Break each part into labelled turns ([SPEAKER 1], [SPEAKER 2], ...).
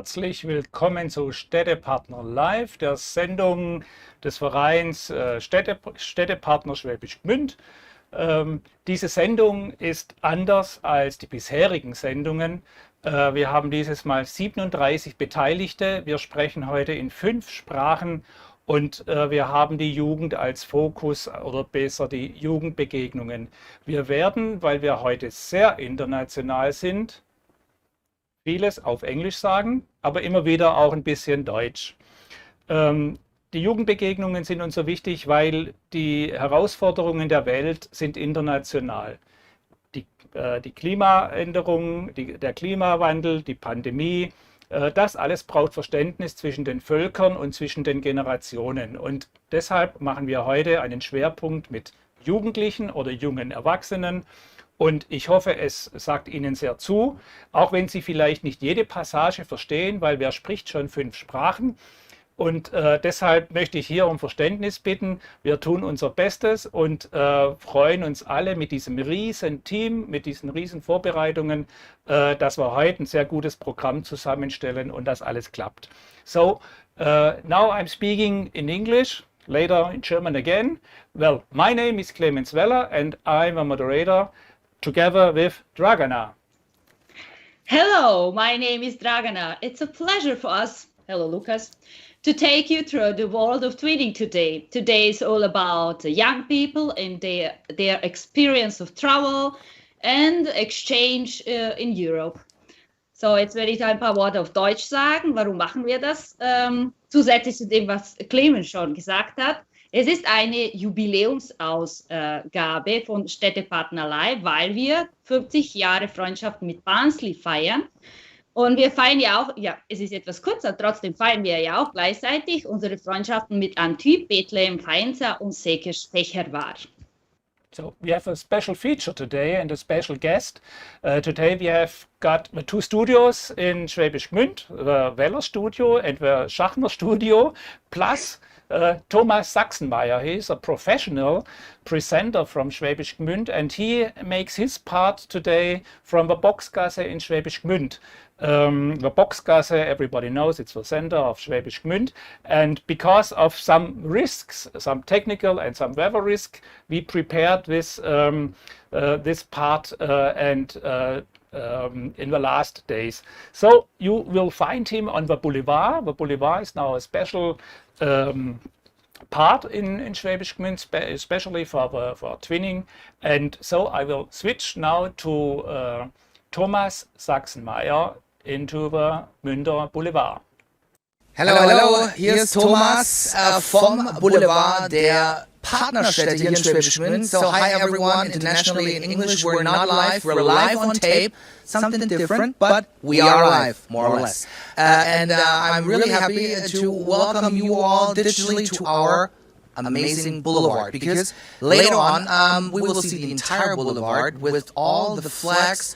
[SPEAKER 1] Herzlich willkommen zu Städtepartner live, der Sendung des Vereins Städtepartner Schwäbisch Gmünd. Diese Sendung ist anders als die bisherigen Sendungen. Wir haben dieses Mal 37 Beteiligte. Wir sprechen heute in 5 Sprachen und wir haben die Jugend als Fokus oder besser die Jugendbegegnungen. Wir werden, weil wir heute sehr international sind, vieles auf Englisch sagen, aber immer wieder auch ein bisschen Deutsch. Die Jugendbegegnungen sind uns so wichtig, weil die Herausforderungen der Welt sind international. Die Klimaänderung, der Klimawandel, die Pandemie, das alles braucht Verständnis zwischen den Völkern und zwischen den Generationen. Und deshalb machen wir heute einen Schwerpunkt mit Jugendlichen oder jungen Erwachsenen. Und ich hoffe, es sagt Ihnen sehr zu, auch wenn Sie vielleicht nicht jede Passage verstehen, weil wer spricht schon 5 Sprachen. Und deshalb möchte ich hier um Verständnis bitten. Wir tun unser Bestes und freuen uns alle mit diesem riesen Team, mit diesen riesen Vorbereitungen, dass wir heute ein sehr gutes Programm zusammenstellen und das alles klappt. So, now I'm speaking in English, later in German again. Well, my name is Clemens and I'm a moderator together with Dragana.
[SPEAKER 2] Hello, my name is Dragana. It's a pleasure for us, hello Lucas, to take you through the world of tweeting today. Today is all about young people and their experience of travel and exchange in Europe. So, jetzt werde ich da ein paar Worte auf Deutsch sagen. Warum machen wir das? Zusätzlich zu dem, was Clemens schon gesagt hat. Es ist eine Jubiläumsausgabe von Städtepartnerlive, weil wir 50 Jahre Freundschaft mit Barnsley feiern. Und wir feiern ja auch, ja, es ist etwas kurzer, trotzdem feiern wir ja auch gleichzeitig unsere Freundschaften mit Antibes, Bethlehem, Faenza und Secherwar.
[SPEAKER 1] So we have a special feature today and a special guest. Today we have got 2 studios in Schwäbisch Gmünd, the Weller Studio and the Schachner Studio, plus Thomas Sachsenmeier. He is a professional presenter from Schwäbisch Gmünd and he makes his part today from the Boxgasse in Schwäbisch Gmünd. The Boxgasse, everybody knows, it's the center of Schwäbisch Gmünd, and because of some risks, some technical and some weather risk, we prepared this part in the last days. So you will find him on the Boulevard. The Boulevard is now a special part in Schwäbisch Gmünd, especially for twinning, and so I will switch now to Thomas Sachsenmeier into the Münder Boulevard.
[SPEAKER 3] Hallo, hier ist Thomas vom Boulevard der Partnerstädte hier in Schwäbisch Gmünd. So hi everyone, internationally in English, we're not live, we're live on tape, something different, but we are live, more or less. And I'm really happy to welcome you all digitally to our amazing boulevard, because later on we will see the entire boulevard with all the flags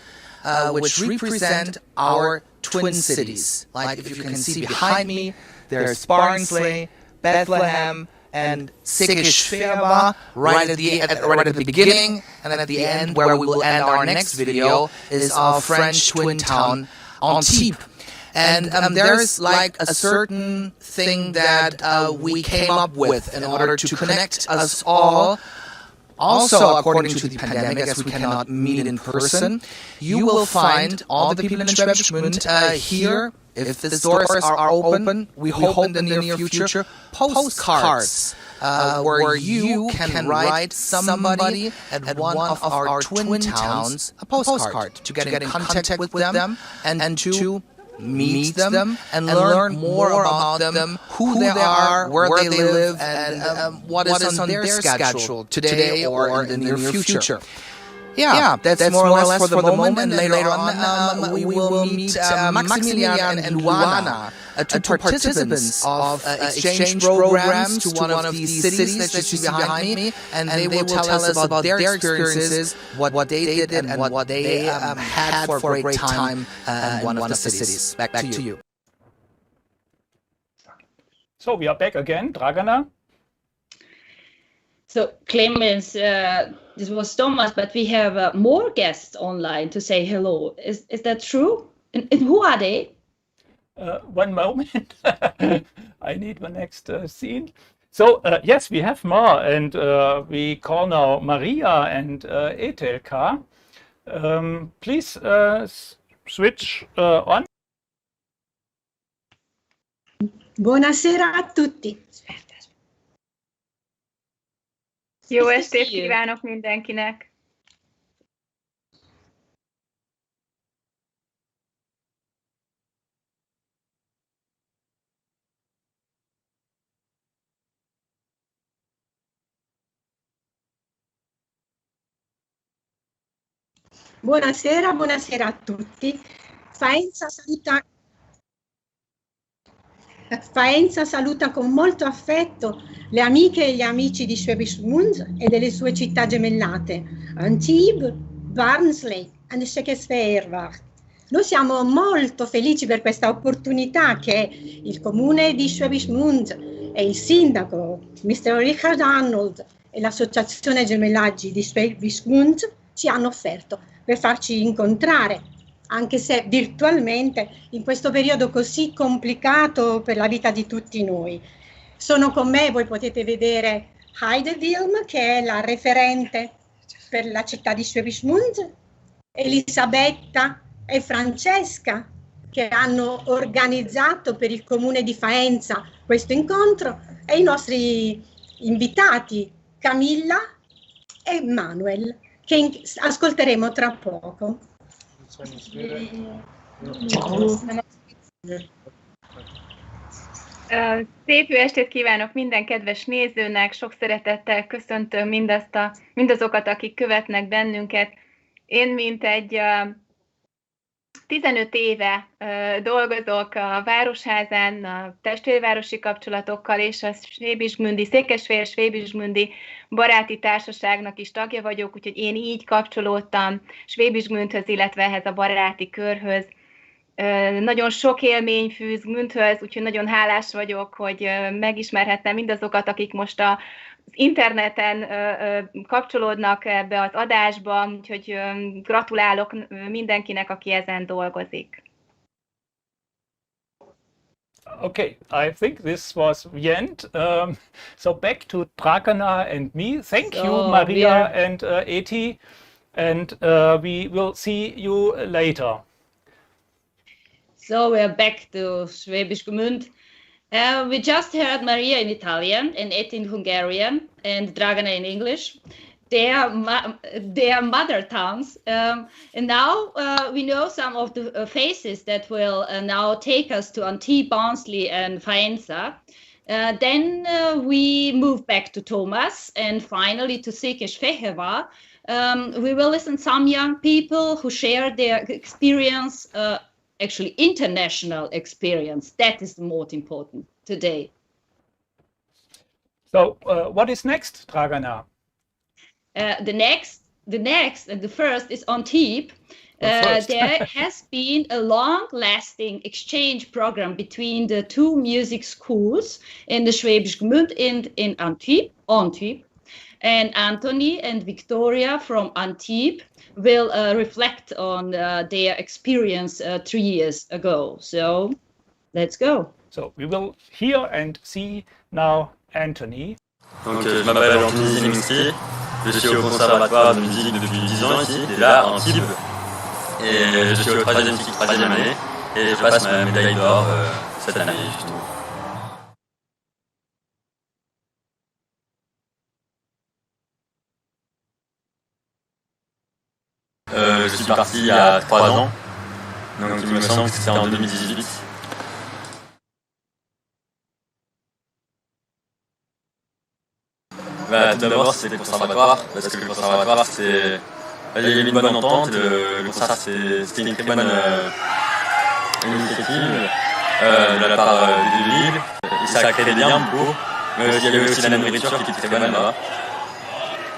[SPEAKER 3] which represent our twin cities. Like if you can see behind me, there's Barnsley, Bethlehem, and Secherwar right at the beginning, and then at the end, where we will end our next video, is our French twin town, Antibes. And there's like a certain thing that we came up with in order to connect us all. Also, according to the pandemic, as we cannot meet in person, you will find all the people in Schwäbisch Gmünd here, if the stores are open, we hope in the near future, postcards where you can write somebody at one of our twin towns a postcard to get in contact with them and to meet them and learn more about them, who they are, where they live, and what is on their schedule today or in the near future. Yeah, that's more or less for the moment. Later on, we will meet Maximilian and Luana, 2 participants of exchange programs to one of these cities that you see behind me, and they will tell us about their experiences, what they did, and what they had for a great time in one of the cities. Back to you.
[SPEAKER 1] So we are back again, Dragana.
[SPEAKER 2] So Clemens, this was Thomas, but we have more guests online to say hello. Is that true? And who are they?
[SPEAKER 1] One moment. I need the next scene. So yes, we have more, and we call now Maria and Etelka. Please switch on.
[SPEAKER 4] Buonasera a tutti.
[SPEAKER 5] Jó estét kívánok mindenkinek!
[SPEAKER 4] Buonasera, buonasera a tutti. Faenza saluta con molto affetto le amiche e gli amici di Schwäbisch Gmünd e delle sue città gemellate, Antibes, Barnsley e Székesfehérvár. Noi siamo molto felici per questa opportunità che il comune di Schwäbisch Gmünd e il sindaco, Mr. Richard Arnold, e l'associazione gemellaggi di Schwäbisch Gmünd ci hanno offerto per farci incontrare, anche se virtualmente, in questo periodo così complicato per la vita di tutti noi. Sono con me, voi potete vedere Heide Wilm, che è la referente per la città di Schwäbisch Gmünd, Elisabetta e Francesca, che hanno organizzato per il comune di Faenza questo incontro, e i nostri invitati Camilla e Manuel, che ascolteremo tra poco.
[SPEAKER 5] Szép jó estét kívánok minden kedves nézőnek, sok szeretettel köszöntöm mindazokat, akik követnek bennünket. Én mint egy 15 éve dolgozok a Városházán, a testvérvárosi kapcsolatokkal, és a Schwäbisch Gmündi, Székesfehérvár Schwäbisch Gmündi baráti társaságnak is tagja vagyok, úgyhogy én így kapcsolódtam Schwäbisch Gmündhöz, illetve ehhez a baráti körhöz. Nagyon sok élmény fűz Gmündhöz, úgyhogy nagyon hálás vagyok, hogy megismerhettem mindazokat, akik most az interneten kapcsolódnak ebbe az adásba, úgyhogy gratulálok mindenkinek, aki ezen dolgozik.
[SPEAKER 1] Okay, I think this was the end. So back to Dragana and me. Thank you, Maria and Eti, and we will see you later.
[SPEAKER 2] So we're back to Schwäbisch Gmünd. We just heard Maria in Italian and Eti in Hungarian and Dragana in English, their mother tongues. And now we know some of the faces that will now take us to Antibes, Barnsley and Faenza. Then we move back to Thomas and finally to Székesfehérvár. We will listen to some young people who share their experience, actually international experience. That is the most important today.
[SPEAKER 1] So what is next, Dragana?
[SPEAKER 2] The next and the first is Antibes. There has been a long-lasting exchange program between the two music schools in the Schwäbisch Gmünd in Antibes. And Anthony and Victoria from Antibes will reflect on their experience 3 years ago. So let's go.
[SPEAKER 1] So we will hear and see now Anthony.
[SPEAKER 6] Donc je m'appelle Anthony Zeminski, je suis au conservatoire de musique depuis 10 ans ici, déjà à Antibes, et je suis au 3e cycle, 3e année, et je passe ma médaille d'or cette année justement. Je suis parti il y a 3 ans, donc il me semble que c'était en 2018. Tout d'abord c'était le conservatoire, parce que le conservatoire c'est... Il y avait une bonne entente, le concert c'était une très bonne initiative de la part de l'île, et ça a créé des liens beaucoup, mais il y avait aussi la nourriture qui était très bonne là-bas.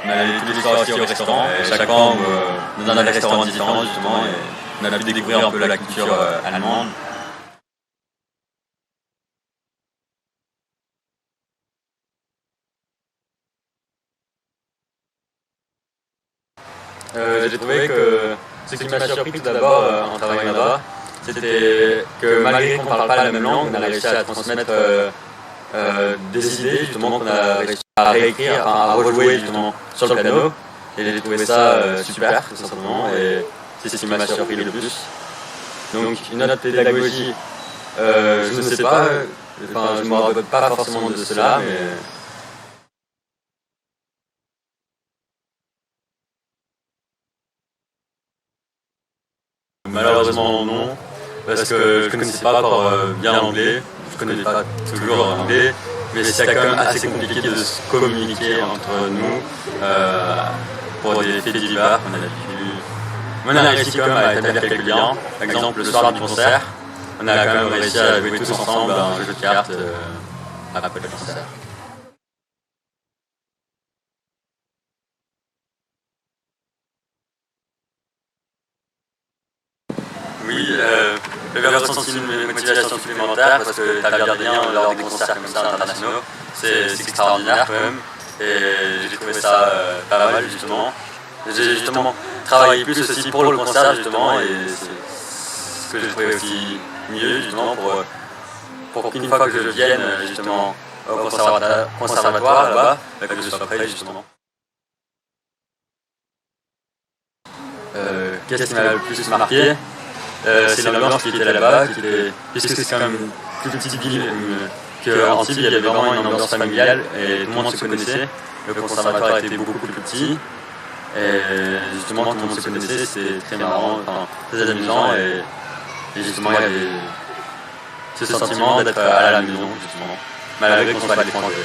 [SPEAKER 6] On allait tous les soirs aussi au restaurant, et chaque fois dans un restaurant différent justement, et on a pu découvrir un peu la culture allemande. J'ai trouvé que ce qui m'a surpris tout d'abord en travaillant là-bas, c'était que malgré qu'on ne parle pas la même langue, on a réussi à transmettre des idées justement qu'on a réussi à réécrire, à rejouer justement sur le piano. Et j'ai trouvé ça super, tout simplement, et c'est ce qui m'a surpris le plus. Donc une autre pédagogie, je ne sais pas, je ne me rappelle pas forcément de cela, mais... Malheureusement non, parce que je ne connaissais pas encore bien l'anglais, je ne connais pas toujours l'anglais, mais c'est quand même assez compliqué de se communiquer entre nous pour des faits divers qu'on a l'habitude. On a réussi quand même à établir quelques liens, par exemple le soir du concert, on a quand même réussi à jouer tous ensemble à un jeu de cartes après le concert. Oui, j'avais ressenti une motivation supplémentaire parce que établir des liens lors des concerts comme ça internationaux, c'est extraordinaire quand même. Et j'ai trouvé ça pas mal justement. J'ai justement travaillé plus aussi pour le concert justement et c'est ce que j'ai trouvé aussi mieux justement pour qu'une fois que je vienne justement au conservatoire là-bas, que je sois prêt justement. Qu'est-ce qui m'a le plus marqué? C'est l'ambiance qui était là-bas, puisque c'est quand même une plus petite ville qu'en Antibes, il y avait vraiment une ambiance familiale et tout le monde se connaissait. Le conservatoire était beaucoup plus petit et justement tout le monde se connaissait, c'était très marrant, très amusant et justement il y avait ce sentiment d'être à la maison justement, malgré qu'on soit à l'étranger.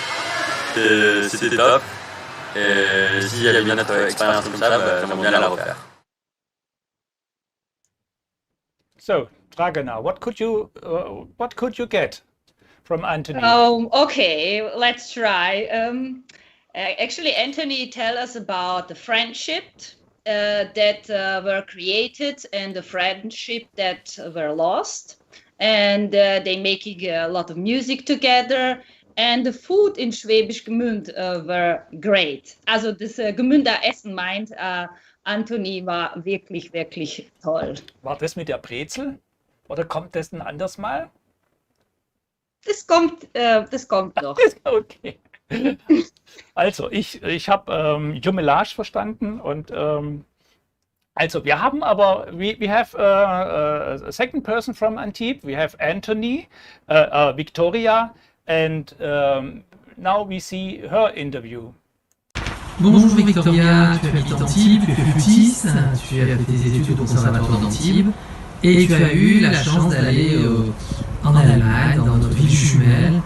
[SPEAKER 6] C'était top et s'il y avait bien d'autres expériences comme ça, j'aimerais bien la refaire.
[SPEAKER 1] So, Dragana, what could you get from Anthony?
[SPEAKER 2] Okay, let's try. Actually, Anthony tell us about the friendship that were created and the friendship that were lost, and they making a lot of music together. And the food in Schwäbisch Gmünd were great. Also das Gmünder Essen meint. Anthony war wirklich, wirklich toll.
[SPEAKER 1] War das mit der Brezel? Oder kommt das ein anderes Mal?
[SPEAKER 2] Das kommt noch.
[SPEAKER 1] Okay. Also, ich habe Jumelage verstanden und also wir haben aber, we have a second person from Antibes, we have Anthony, Victoria, and now we see her interview.
[SPEAKER 7] Bonjour Victoria, tu habites Antibes, tu es flûtiste, tu as fait tes études au conservatoire d'Antibes et tu as eu la chance d'aller en Allemagne, dans notre ville jumelle.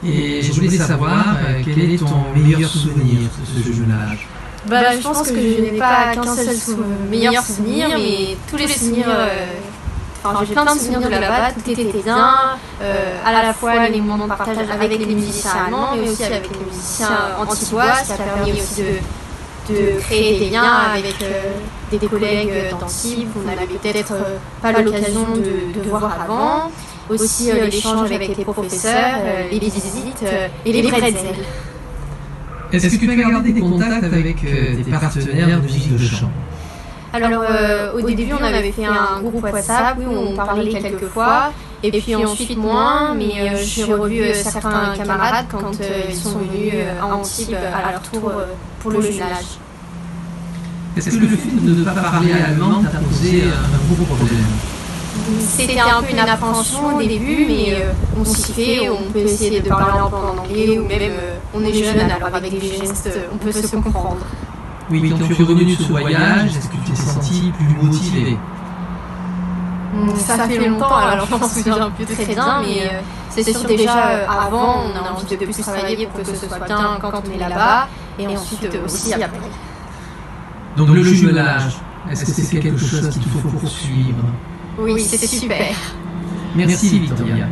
[SPEAKER 7] Et je voulais savoir quel est ton meilleur souvenir de ce jumelage.
[SPEAKER 8] Je pense que je n'ai pas qu'un seul meilleur souvenir, mais tous les souvenirs, j'ai plein de souvenirs de là-bas, tout était bien, à la fois les moments de partage avec les musiciens allemands, mais aussi avec les musiciens antipois, ce qui a permis aussi de créer des liens avec des collègues d'Antibes qu'on n'avait peut-être pas l'occasion de voir avant. Aussi l'échange avec les professeurs, les visites et les pretzels.
[SPEAKER 7] Est-ce que tu as gardé des contacts avec tes partenaires de musique de chant?
[SPEAKER 8] Alors au début on avait fait un groupe WhatsApp où on parlait quelques fois et puis ensuite moins, mais j'ai revu certains camarades quand ils sont venus à Antibes à leur tour pour le jumelage.
[SPEAKER 7] Est-ce que le fait de ne pas parler allemand t'a posé un gros problème?
[SPEAKER 8] C'était un peu une appréhension au début, mais on s'y fait, on peut essayer de parler un peu en anglais ou même on est jeune, alors avec des gestes on peut se comprendre.
[SPEAKER 7] Oui, quand tu es revenu de ce voyage, est-ce que tu t'es senti plus motivé?
[SPEAKER 8] Ça fait longtemps, alors je m'en souviens plus très bien, mais c'est sûr déjà avant, on a envie de plus travailler pour que ce soit bien quand on est là-bas, et ensuite aussi après.
[SPEAKER 7] Donc le jumelage, est-ce que c'est quelque chose qu'il faut poursuivre?
[SPEAKER 8] Oui, c'est super.
[SPEAKER 7] Merci Victoria.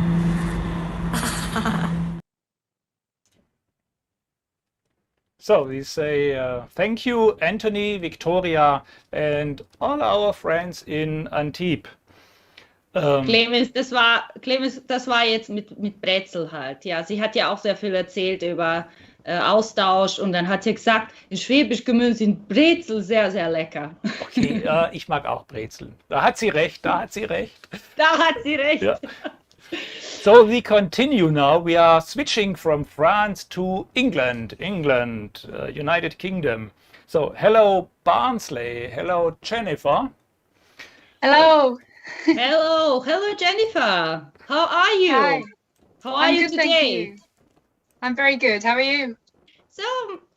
[SPEAKER 1] So we say thank you, Anthony, Victoria, and all our friends in Antibes.
[SPEAKER 2] Clemens, das war jetzt mit Brezel halt. Ja, sie hat ja auch sehr viel erzählt über Austausch und dann hat sie gesagt, in Schwäbisch Gmünd sind Brezel sehr, sehr lecker.
[SPEAKER 1] Okay. Okay, ich mag auch Brezeln. Da hat sie recht, da hat sie recht.
[SPEAKER 2] Da hat sie recht.
[SPEAKER 1] Yeah. So we continue now. We are switching from France to England, United Kingdom. So hello Barnsley, hello Jennifer.
[SPEAKER 5] Hello.
[SPEAKER 2] Hello Jennifer. How are you?
[SPEAKER 5] Hi.
[SPEAKER 2] How are you
[SPEAKER 5] good,
[SPEAKER 2] today?
[SPEAKER 5] thank you. I'm very good. How are you?
[SPEAKER 2] So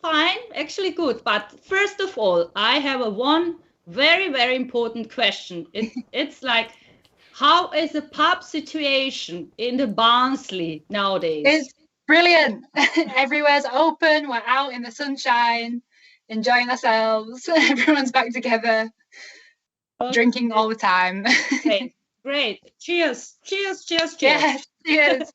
[SPEAKER 2] fine, actually good. But first of all, I have one very, very important question. It's like, how is the pub situation in the Barnsley nowadays?
[SPEAKER 5] It's brilliant. Everywhere's open. We're out in the sunshine, enjoying ourselves. Everyone's back together, drinking all the time.
[SPEAKER 2] Great. Cheers.
[SPEAKER 5] Yes, cheers.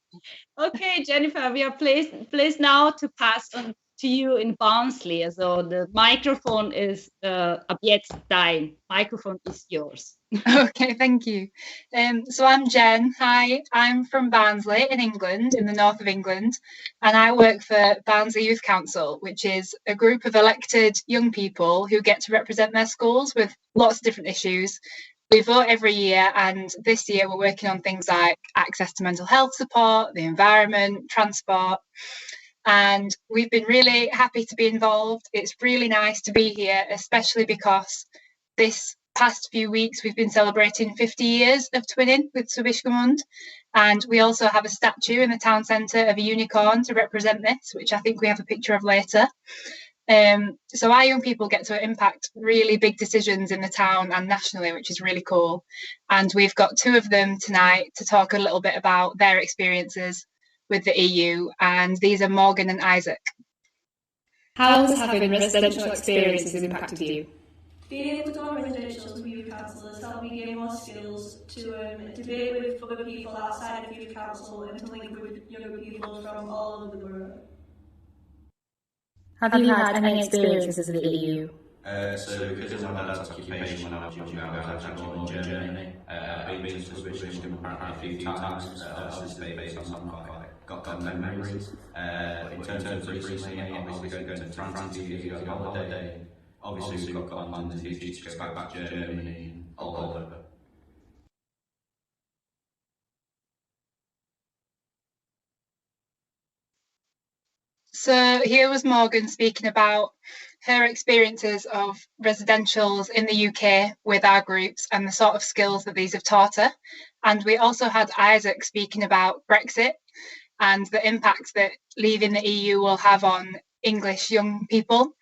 [SPEAKER 2] Okay, Jennifer, we are pleased now to pass on to you in Barnsley. So the microphone is ab jetzt dein. Microphone is yours.
[SPEAKER 5] Okay, thank you. So I'm Jen. Hi, I'm from Barnsley in England, in the north of England, and I work for Barnsley Youth Council, which is a group of elected young people who get to represent their schools with lots of different issues. We vote every year, and this year we're working on things like access to mental health support, the environment, transport, and we've been really happy to be involved. It's really nice to be here, especially because this past few weeks we've been celebrating 50 years of twinning with Stabsbereich, and we also have a statue in the town centre of a unicorn to represent this, which I think we have a picture of later. So our young people get to impact really big decisions in the town and nationally, which is really cool. And we've got two of them tonight to talk a little bit about their experiences with the EU, and these are Morgan and Isaac.
[SPEAKER 9] How has having residential experiences impacted you?
[SPEAKER 10] Being able to go on residentials with youth councillors helped me gain more skills to debate with other people outside of youth council and to link with younger people from all over the world.
[SPEAKER 9] Have you had any experiences with the EU?
[SPEAKER 6] So because of my dad's occupation when I was younger, I had to go on Germany. I've been to Switzerland apparently a few times, obviously based on some got memories. But in terms of recently, obviously going to France a few years ago on holiday, obviously we've got plans in the future to go back to Germany and all over.
[SPEAKER 5] So here was Morgan speaking about her experiences of residentials in the UK with our groups and the sort of skills that these have taught her. And we also had Isaac speaking about Brexit and the impact that leaving the EU will have on English young people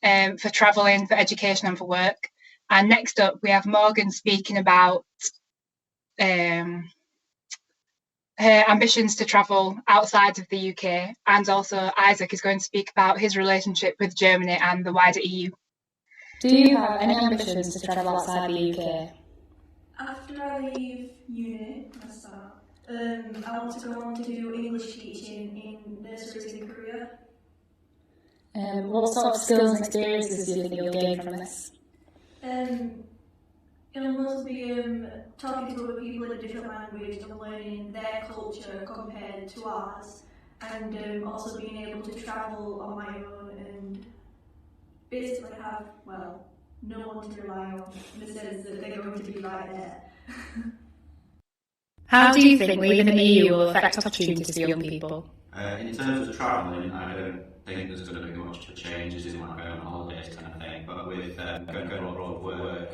[SPEAKER 5] for travelling, for education and for work. And next up, we have Morgan speaking about her ambitions to travel outside of the UK, and also Isaac is going to speak about his relationship with Germany and the wider EU.
[SPEAKER 9] Do you have any ambitions to travel outside the UK?
[SPEAKER 10] After I leave uni, I want to go on to do English teaching in nurseries in Korea.
[SPEAKER 9] What sort of skills and experiences do you think you'll gain from this?
[SPEAKER 10] It'll mostly be talking to other people in a different language and learning their culture compared to ours, and also being able to travel on my own and basically have, well, no one to rely on in the sense that they're going to be right there.
[SPEAKER 9] How do you think leaving the EU will affect opportunities for young people?
[SPEAKER 6] In terms of travelling, I don't think there's going to be much changes in like going on holidays kind of thing, but with going abroad work,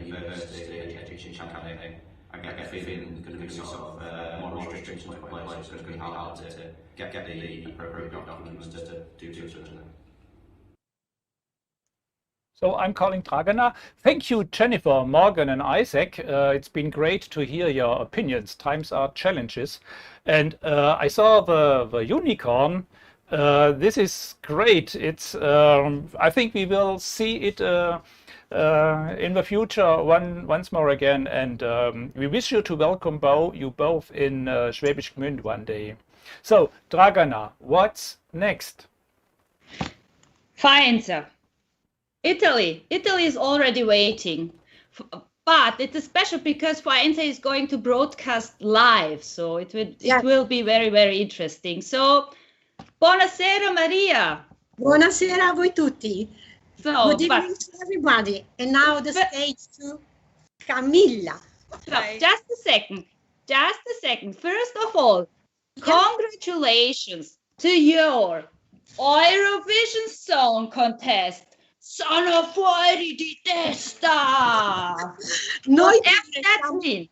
[SPEAKER 6] university, education kind of thing, I get a feeling there's going to be sort of more restrictions put in place, so it's going to be hard to get the appropriate documents to do such a thing.
[SPEAKER 1] So I'm calling Dragana. Thank you, Jennifer, Morgan and Isaac. It's been great to hear your opinions. Times are challenges. And I saw the unicorn. This is great. It's. I think we will see it in the future once more again. And we wish you to welcome you both in Schwäbisch Gmünd one day. So, Dragana, what's next?
[SPEAKER 2] Fine, sir. Italy is already waiting, but it's special because Unsere is going to broadcast live, so it will be very, very interesting. So, buonasera Maria.
[SPEAKER 4] Buonasera a voi tutti.
[SPEAKER 2] So,
[SPEAKER 4] good evening to everybody. And now the stage to Camilla.
[SPEAKER 2] Just a second. First of all, congratulations to your Eurovision Song Contest. Sono fuori di testa. Whatever that means.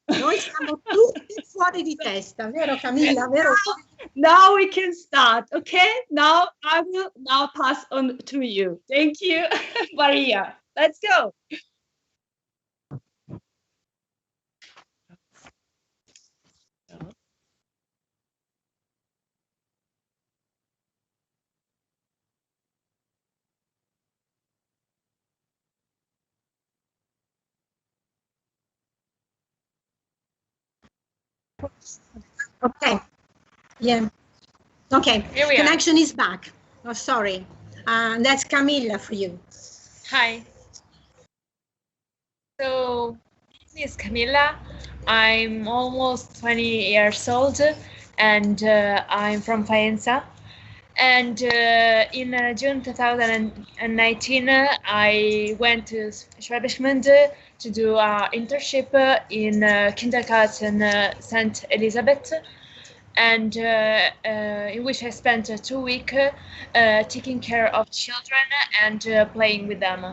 [SPEAKER 4] Noi siamo tutti fuori di testa, vero Camilla? Vero?
[SPEAKER 2] Now we can start, okay? Now I will pass on to you. Thank you, Maria. Let's go.
[SPEAKER 4] Okay. Yeah. Okay.
[SPEAKER 11] Here we
[SPEAKER 4] Connection is back. Oh, sorry. That's Camilla for you.
[SPEAKER 11] Hi. So, my name is Camilla. I'm almost 20 years old, and I'm from Faenza. And in June 2019, I went to Schwäbisch Gmünd to do an internship in kindergarten St. Elizabeth, and in which I spent 2 weeks taking care of children and playing with them.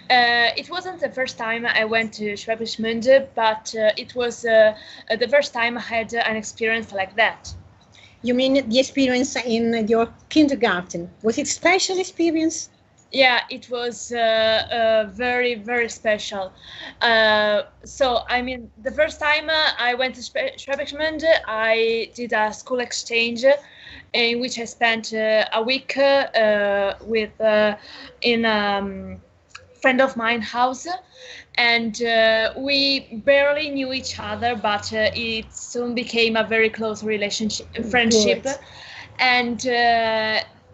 [SPEAKER 11] It wasn't the first time I went to Schwäbisch Gmünd, but it was the first time I had an experience like that.
[SPEAKER 4] You mean the experience in your kindergarten? Was it a special experience?
[SPEAKER 11] Yeah, it was very, very special. So, I mean, the first time I went to Schwäbisch Gmünd, I did a school exchange in which I spent a week with in a friend of mine house, and we barely knew each other, but it soon became a very close friendship.
[SPEAKER 4] Good.
[SPEAKER 11] And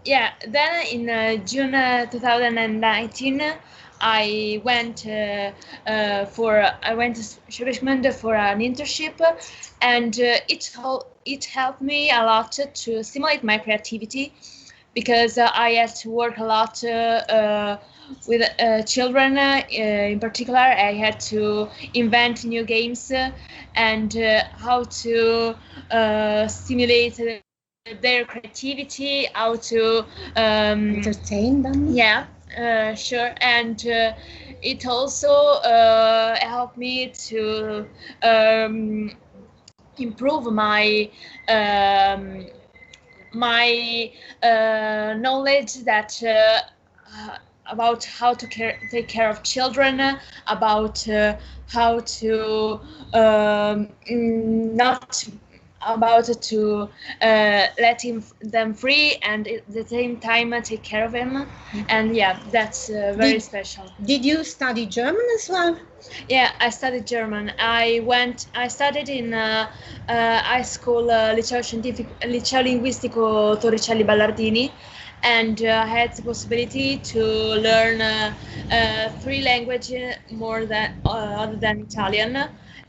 [SPEAKER 11] yeah, then in June 2019, I went to Schwäbisch Gmünd for an internship, and it helped me a lot to stimulate my creativity, because I had to work a lot with children. In particular, I had to invent new games and how to stimulate their creativity, how to
[SPEAKER 4] entertain them.
[SPEAKER 11] Yeah, sure. And it also helped me to improve my knowledge that about how to take care of children, about how to not about to let them free, and at the same time take care of him. And yeah, that's very special.
[SPEAKER 4] Did you study German as well?
[SPEAKER 11] Yeah, I studied German. I studied in high school Liceo Linguistico Torricelli Ballardini, and I had the possibility to learn 3 languages more than other than Italian.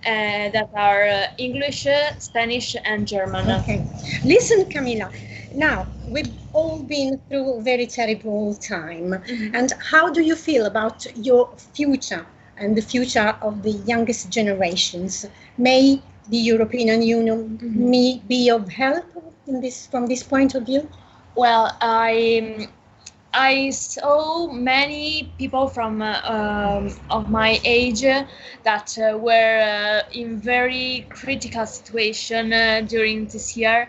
[SPEAKER 11] That are English, Spanish, and German.
[SPEAKER 4] Okay. Listen, Camilla, now we've all been through a very terrible time.
[SPEAKER 11] Mm-hmm.
[SPEAKER 4] And how do you feel about your future and the future of the youngest generations? May the European Union be of help from this point of view?
[SPEAKER 11] Well, I saw many people from of my age that were in very critical situation during this year,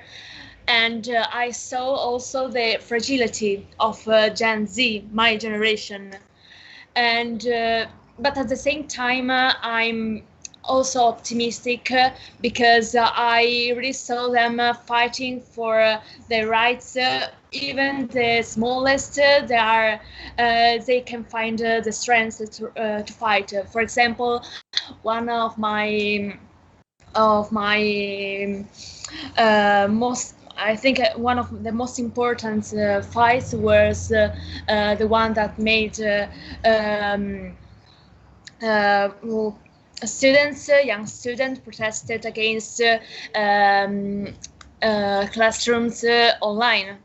[SPEAKER 11] and I saw also the fragility of Gen Z, my generation, and but at the same time I'm also optimistic because I really saw them fighting for their rights. Even the smallest, they can find the strength to fight. For example, one of my I think one of the most important fights was the one that made young students protested against classrooms online.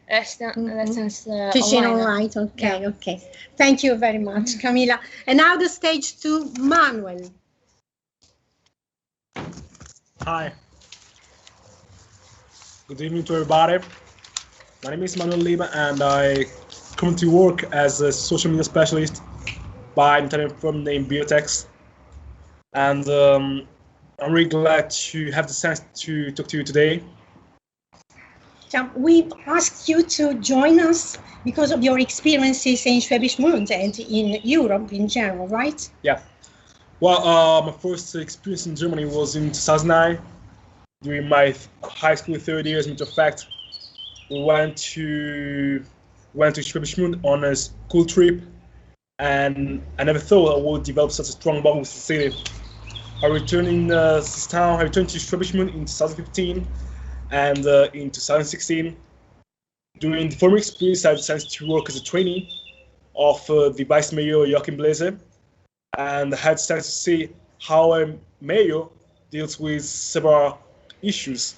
[SPEAKER 11] lessons
[SPEAKER 4] Teaching
[SPEAKER 11] online.
[SPEAKER 4] online. Okay, okay. Thank you very much, Camilla. And now the stage to Manuel.
[SPEAKER 12] Hi. Good evening to everybody. My name is Manuel Lima and I currently work as a social media specialist by an Italian firm named Biotech. And I'm really glad to have the chance to talk to you today.
[SPEAKER 4] We've asked you to join us because of your experiences in Schwäbisch Gmünd and in Europe in general, right?
[SPEAKER 12] Yeah. Well, my first experience in Germany was in 2009 during my high school third year. As a matter of fact, we went to Schwäbisch Gmünd on a school trip, and I never thought I would develop such a strong bond with the city. I returned to Schwäbisch Gmünd in 2015, and in 2016, during the former experience, I had the chance to work as a trainee of the Vice Mayor Joachim Blese, and I had the chance to see how a mayor deals with several issues.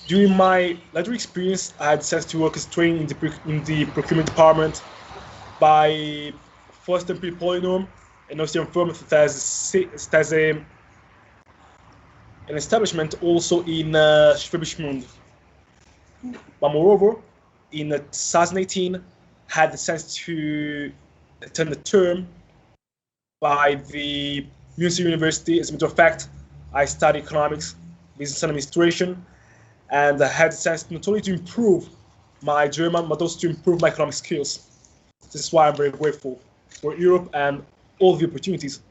[SPEAKER 12] During my later experience, I had the chance to work as a trainee in the procurement department by Forster P. Polynorm, an Austrian firm that has an establishment also in Schwäbisch Gmünd. But moreover, in 2018, had the chance to attend a term by the Unsere University. As a matter of fact, I study economics, business administration, and I had the chance not only to improve my German, but also to improve my economic skills. This is why I'm very grateful for Europe and all the opportunities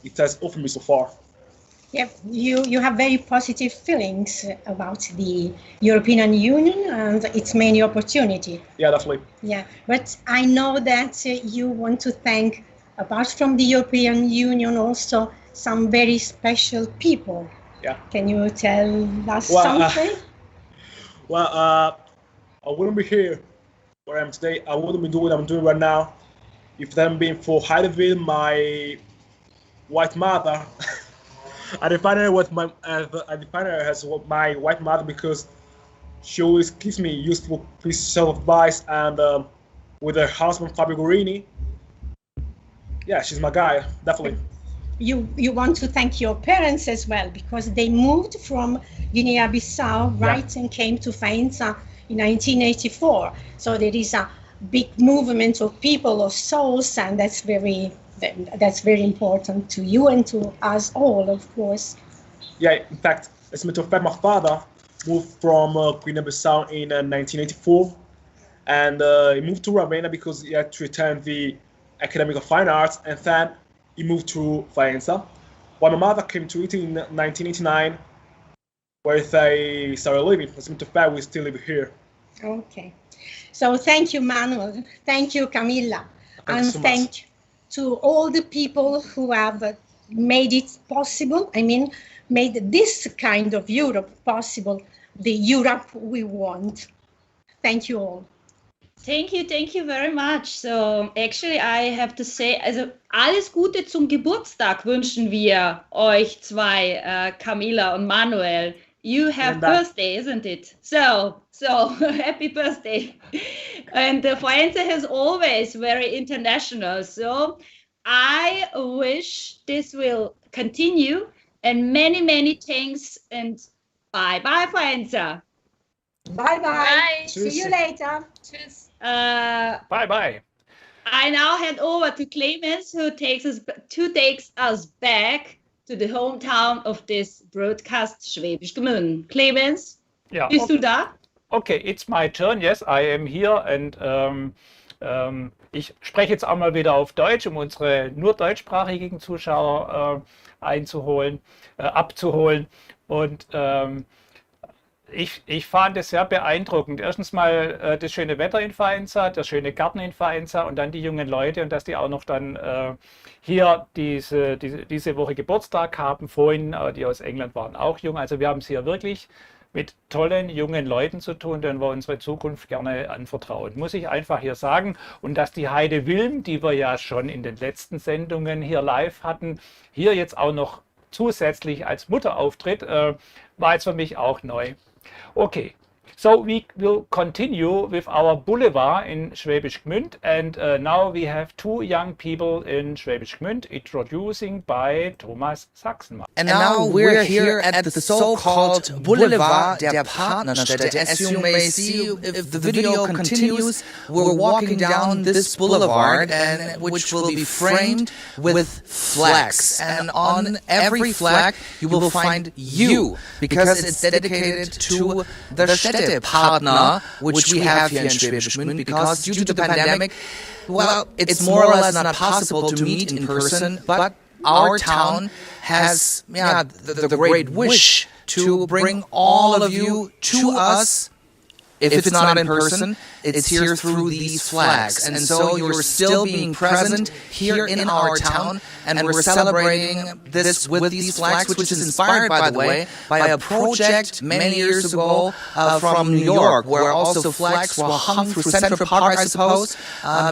[SPEAKER 12] it has offered me so far.
[SPEAKER 4] Yeah, you have very positive feelings about the European Union and its many opportunities.
[SPEAKER 12] Yeah, definitely.
[SPEAKER 4] Yeah, but I know that you want to thank, apart from the European Union, also some very special people.
[SPEAKER 12] Yeah.
[SPEAKER 4] Can you tell us something?
[SPEAKER 12] I wouldn't be here where I am today. I wouldn't be doing what I'm doing right now if it hadn't been for Heideville, my white mother. I define her as my white mother because she always gives me useful pieces of advice, and with her husband Fabio Gorini, yeah, she's my guy, definitely.
[SPEAKER 4] You want to thank your parents as well because they moved from Guinea-Bissau, right, and came to Faenza in 1984. So there is a big movement of people, of souls, and that's very important to you and to us all, of course.
[SPEAKER 12] Yeah, in fact, as a matter of fact, my father moved from Guinea-Bissau in 1984, and he moved to Ravenna because he had to attend the Academy of Fine Arts, and then he moved to Faenza. While my mother came to Italy in 1989, where they started living. As a matter of fact, we still live here.
[SPEAKER 4] Okay. So thank you, Manuel. Thank you, Camilla.
[SPEAKER 12] Thank you so much.
[SPEAKER 4] To all the people who have made it possible, made this kind of Europe possible, the Europe we want. Thank you all.
[SPEAKER 2] Thank you very much. So actually I have to say, also alles Gute zum Geburtstag wünschen wir euch zwei, Camilla und Manuel. You have birthday, isn't it? So happy birthday. And Faenza is always very international. So I wish this will continue, and many thanks, and bye Faenza.
[SPEAKER 4] Bye. See you later.
[SPEAKER 11] Cheers.
[SPEAKER 1] Bye.
[SPEAKER 2] I now hand over to Clemens, who takes us back to the hometown of this broadcast, Schwäbisch Gmünd. Clemens, bist du da?
[SPEAKER 1] Okay, it's my turn. Yes, I am here, and ich spreche jetzt auch mal wieder auf Deutsch, um unsere nur deutschsprachigen Zuschauer abzuholen. Und ich fand es sehr beeindruckend. Erstens mal das schöne Wetter in Faenza, der schöne Garten in Faenza und dann die jungen Leute und dass die auch noch dann hier diese Woche Geburtstag haben. Vorhin, die aus England waren auch jung. Also wir haben es hier wirklich mit tollen jungen Leuten zu tun, denen wir unsere Zukunft gerne anvertrauen. Muss ich einfach hier sagen. Und dass die Heide Wilm, die wir ja schon in den letzten Sendungen hier live hatten, hier jetzt auch noch zusätzlich als Mutter auftritt, war jetzt für mich auch neu. Okay, So we will continue with our boulevard in Schwäbisch Gmünd, and now we have two young people in Schwäbisch Gmünd, introducing by Thomas Sachsenmann.
[SPEAKER 3] And now we're here at the so-called Boulevard der Partnerstädte. As you may see, if the video continues, we're walking down this boulevard, and which will be framed with flags. And on every flag, you will find you, because it's dedicated to the Städtepartner, which we have here in Schwäbisch Gmünd, because due to the pandemic, well, it's more or less not possible to meet in person, but our town has the great wish to bring all of you to us. If it's not in person, it's here through these flags. And so you're still being present here in our town, and we're celebrating this with these flags, which is inspired, by the way, by a project many years ago from New York, where also flags were hung through Central Park, I suppose,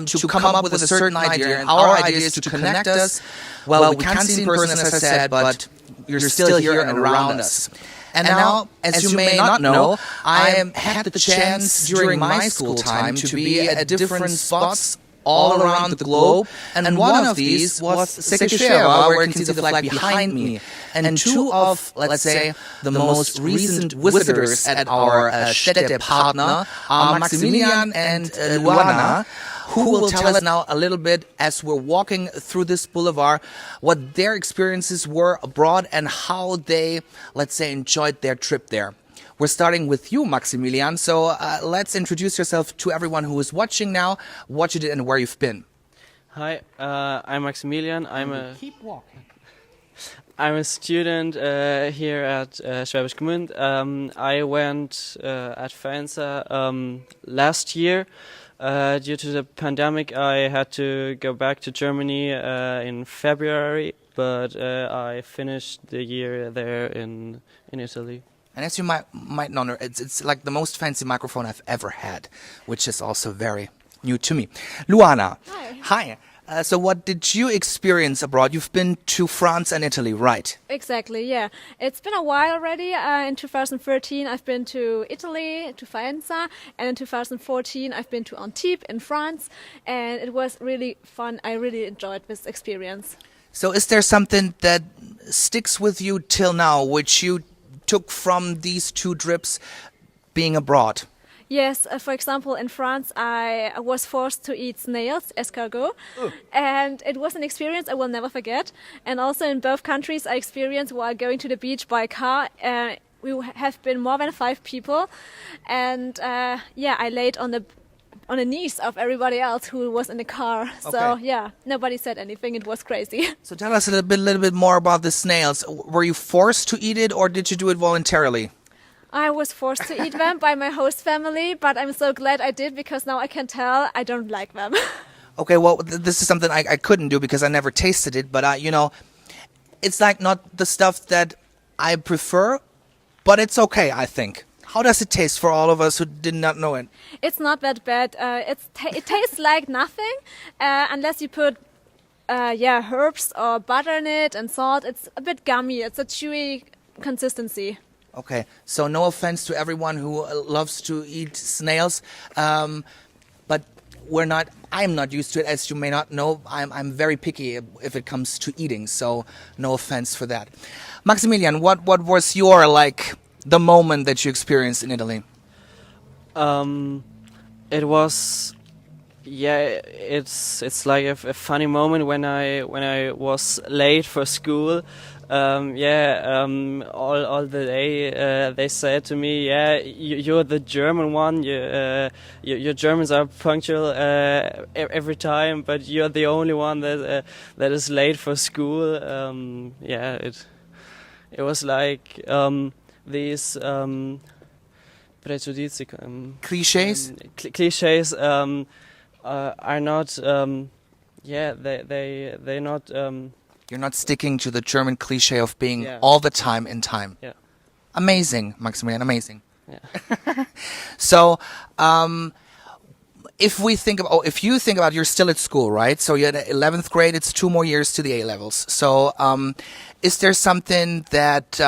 [SPEAKER 3] to come up with a certain idea. And our idea is to connect us. Well, we can't see in person, as I said, but you're still here and around us. And now, as you may not know, I had the chance during my school time to be at different spots all around the globe, and one of these was sechste, where you can see the flag behind me. And two of, let's say, the most recent visitors at our Städtepartner are Maximilian and Luana, who will tell us now a little bit, as we're walking through this boulevard, what their experiences were abroad and how they, let's say, enjoyed their trip there. We're starting with you, Maximilian. So let's introduce yourself to everyone who is watching now, what you did and where you've been.
[SPEAKER 13] Hi, I'm Maximilian.
[SPEAKER 1] Keep walking.
[SPEAKER 13] I'm a student here at Schwäbisch Gmünd. I went at Faenza last year. Due to the pandemic, I had to go back to Germany in February, but I finished the year there in Italy.
[SPEAKER 3] And as you might know, it's like the most fancy microphone I've ever had, which is also very new to me. Luana. Hi. So what did you experience abroad? You've been to France and Italy, right?
[SPEAKER 14] Exactly, yeah. It's been a while already. In 2013, I've been to Italy, to Faenza, and in 2014, I've been to Antibes in France, and it was really fun. I really enjoyed this experience.
[SPEAKER 3] So is there something that sticks with you till now, which you took from these two trips being abroad?
[SPEAKER 14] Yes, for example, in France, I was forced to eat snails, escargot, and it was an experience I will never forget. And also in both countries, I experienced while going to the beach by car. We have been more than 5 people, and I laid on the knees of everybody else who was in the car.
[SPEAKER 3] Okay.
[SPEAKER 14] So yeah, nobody said anything. It was crazy.
[SPEAKER 3] So tell us a little bit more about the snails. Were you forced to eat it, or did you do it voluntarily?
[SPEAKER 14] I was forced to eat them by my host family, but I'm so glad I did, because now I can tell I don't like them.
[SPEAKER 3] Okay, well, this is something I couldn't do because I never tasted it, but it's like not the stuff that I prefer, but it's okay, I think. How does it taste for all of us who did not know it?
[SPEAKER 14] It's not that bad. It tastes like nothing, unless you put herbs or butter in it and salt. It's a bit gummy. It's a chewy consistency.
[SPEAKER 3] Okay, so no offense to everyone who loves to eat snails, but I'm not used to it, as you may not know. I'm very picky if it comes to eating, so no offense for that. Maximilian, what was your, the moment that you experienced in Italy?
[SPEAKER 13] It was, it's like a funny moment when I was late for school. All the day they said to me, you're the German one. Your Germans are punctual every time, but you're the only one that is late for school. It was like these prejudizi,
[SPEAKER 3] cliches.
[SPEAKER 13] Cliches are not. They're not.
[SPEAKER 3] You're not sticking to the German cliche of being all the time in time.
[SPEAKER 13] Yeah.
[SPEAKER 3] Amazing, Maximilian, amazing.
[SPEAKER 13] Yeah.
[SPEAKER 3] So, if you think about, you're still at school, right? So you're at 11th grade, it's 2 more years to the A-levels. So, is there something that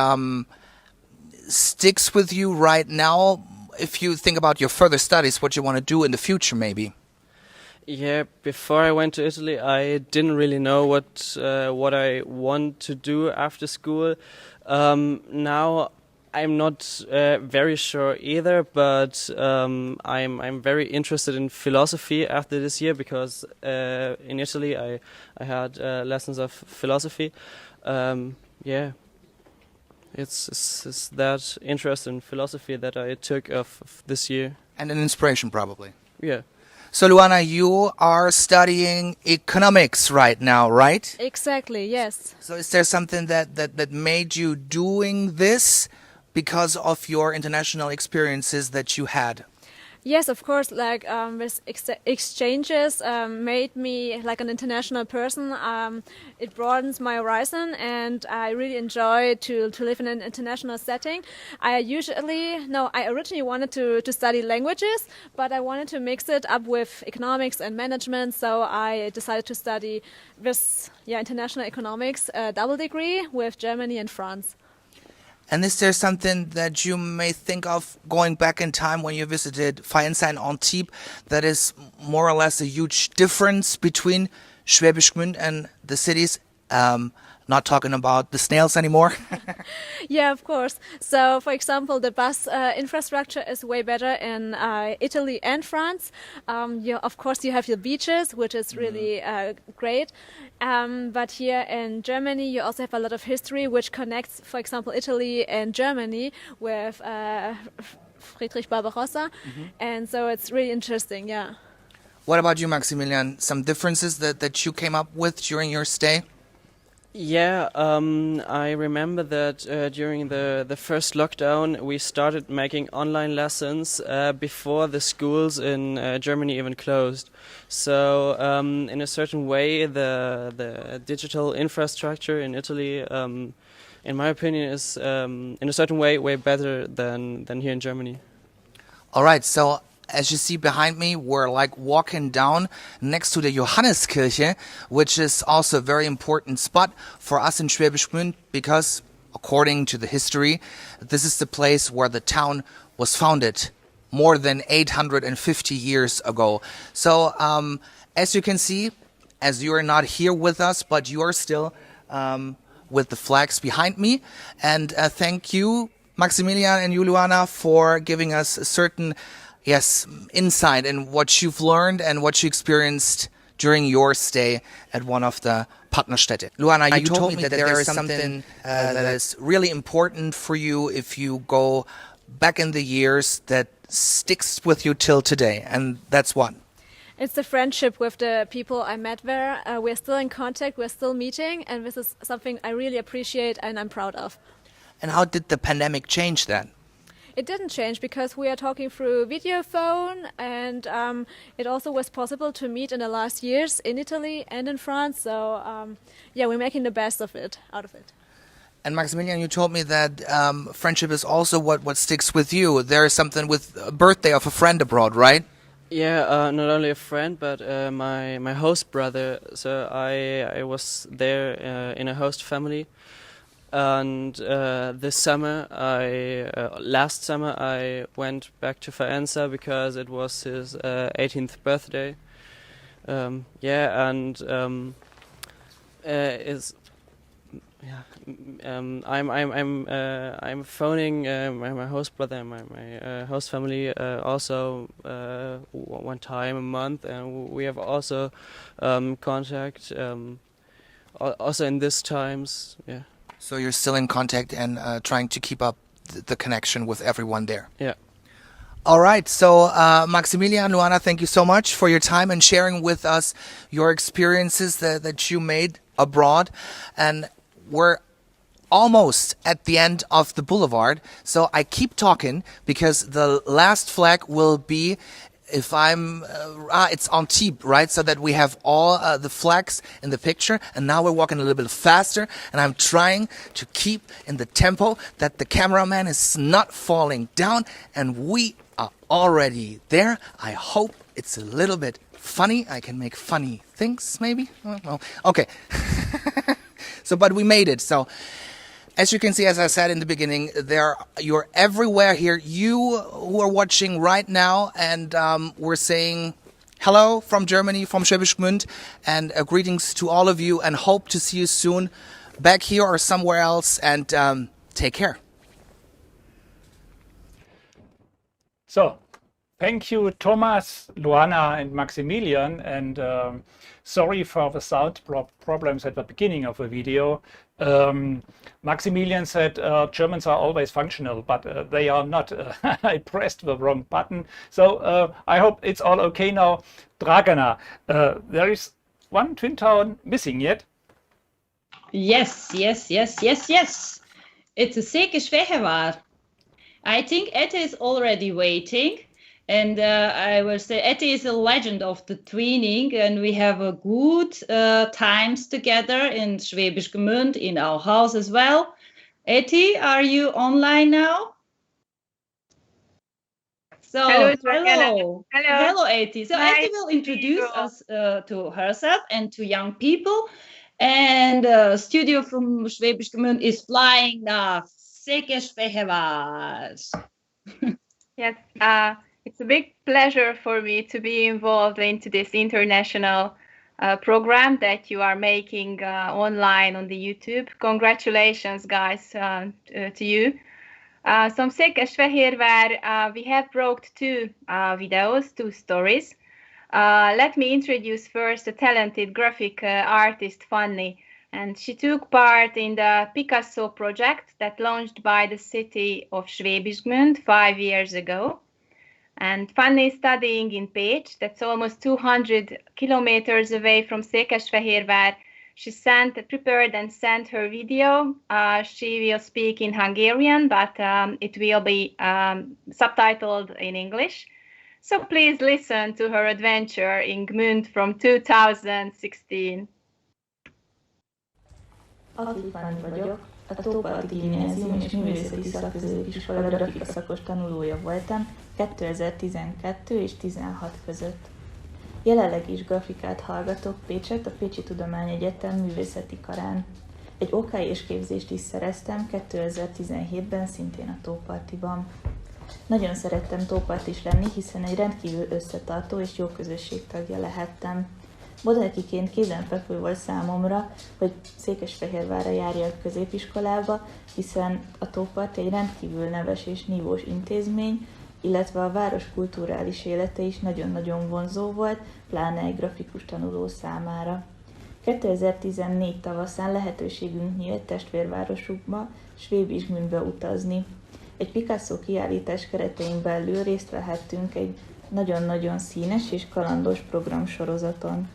[SPEAKER 3] sticks with you right now if you think about your further studies, what you want to do in the future, maybe.
[SPEAKER 13] Yeah, before I went to Italy, I didn't really know what I want to do after school. Now I'm not very sure either, but I'm very interested in philosophy after this year because in Italy I had lessons of philosophy. Yeah, it's that interest in philosophy that I took of this year.
[SPEAKER 3] And an inspiration, probably.
[SPEAKER 13] Yeah.
[SPEAKER 3] So, Luana, you are studying economics right now, right?
[SPEAKER 14] Exactly, yes.
[SPEAKER 3] So is there something that made you doing this because of your international experiences that you had?
[SPEAKER 14] Yes, of course, like with exchanges made me like an international person. It broadens my horizon and I really enjoy to live in an international setting. I originally wanted to study languages, but I wanted to mix it up with economics and management, so I decided to study with international economics, double degree with Germany and France.
[SPEAKER 3] And is there something that you may think of going back in time when you visited Faenza and Antibes that is more or less a huge difference between Schwäbisch Gmünd and the cities? Not talking about the snails anymore.
[SPEAKER 14] Yeah, of course. So, for example, the bus infrastructure is way better in Italy and France. Of course, you have your beaches, which is really great. But here in Germany, you also have a lot of history, which connects, for example, Italy and Germany with Friedrich Barbarossa. And so it's really interesting, yeah.
[SPEAKER 3] What about you, Maximilian? Some differences that you came up with during your stay?
[SPEAKER 13] Yeah, I remember that during the first lockdown we started making online lessons before the schools in Germany even closed. So in a certain way the digital infrastructure in Italy, in my opinion, is in a certain way better than here in Germany.
[SPEAKER 3] All right, so as you see behind me, we're like walking down next to the Johanneskirche, which is also a very important spot for us in Schwäbisch Gmünd because, according to the history, this is the place where the town was founded more than 850 years ago. So, as you can see, as you are not here with us, but you are still with the flags behind me. And thank you, Maximilian and Luana, for giving us a certain insight in what you've learned and what you experienced during your stay at one of the Partnerstädte. Luana, you told me that there is something that is really important for you if you go back in the years that sticks with you till today, and that's what?
[SPEAKER 14] It's the friendship with the people I met there. We're still in contact, we're still meeting, and this is something I really appreciate and I'm proud of.
[SPEAKER 3] And how did the pandemic change that?
[SPEAKER 14] It didn't change because we are talking through video phone, and it also was possible to meet in the last years in Italy and in France. So we're making the best of it, out of it.
[SPEAKER 3] And Maximilian, you told me that friendship is also what sticks with you. There is something with a birthday of a friend abroad, right?
[SPEAKER 13] Yeah, not only a friend, but my host brother. So I was there in a host family. And this summer, last summer, I went back to Faenza because it was his 18th birthday. I'm phoning my host brother and my host family also one time a month, and we have also contact also in these times. Yeah.
[SPEAKER 3] So you're still in contact and trying to keep up the connection with everyone there.
[SPEAKER 13] Yeah.
[SPEAKER 3] All right. So Maximilian, Luana, thank you so much for your time and sharing with us your experiences that you made abroad. And we're almost at the end of the boulevard. So I keep talking because the last flag will be, if I'm, it's Antibes, right? So that we have all the flags in the picture. And now we're walking a little bit faster. And I'm trying to keep in the tempo that the cameraman is not falling down. And we are already there. I hope it's a little bit funny. I can make funny things, maybe? Well, okay. So, but we made it. So As you can see, as I said in the beginning, you're everywhere here. You who are watching right now, and we're saying hello from Germany, from Schwäbisch Gmünd, and greetings to all of you, and hope to see you soon back here or somewhere else, and take care.
[SPEAKER 1] So, thank you, Thomas, Luana, and Maximilian, and sorry for the sound problems at the beginning of the video. Maximilian said Germans are always functional, but they are not. I pressed the wrong button. So I hope it's all okay now. Dragana, there is one twin town missing yet.
[SPEAKER 2] Yes. It's a Székesfehérvár. I think Ette is already waiting. And I will say Ette is a legend of the twinning, and we have a good times together in Schwäbisch Gmünd, in our house as well. Ette, are you online now? So, hello, Ette. So Ette will introduce us to herself and to young people. And studio from Schwäbisch Gmünd is flying nach Székesfehérvár.
[SPEAKER 5] Yes, it's a big pleasure for me to be involved into this international program that you are making online on the YouTube. Congratulations, guys, to you. From Székesfehérvár, we have brought two videos, two stories. Let me introduce first a talented graphic artist, Fanny. And she took part in the Picasso project that launched by the city of Schwäbisch Gmünd 5 years ago. And Fanny is studying in Pécs, that's almost 200 kilometers away from Székesfehérvár. She prepared and sent her video. She will speak in Hungarian, but it will be subtitled in English. So please listen to her adventure in Gmünd from 2016.
[SPEAKER 15] Fanny vagyok, a Tóparti Gimnázium és Művészeti Szakközépiskola grafika szakos tanulója voltam 2012 és 2016 között. Jelenleg is grafikát hallgatok Pécsett, a Pécsi Tudományegyetem művészeti karán. Egy OK és képzést is szereztem 2017-ben szintén a Tópartiban. Nagyon szerettem tópartis lenni, hiszen egy rendkívül összetartó és jó közösség tagja lehettem. Modellkiként kézenfekvő volt számomra, hogy Székesfehérvárra járjak középiskolába, hiszen a Tópart egy rendkívül neves és nívós intézmény, illetve a város kulturális élete is nagyon-nagyon vonzó volt, pláne egy grafikus tanuló számára. 2014 tavaszán lehetőségünk nyílt testvérvárosukba, Schwäbisch Gmündbe utazni. Egy Picasso kiállítás keretein belül részt vehettünk egy nagyon-nagyon színes és kalandos programsorozaton.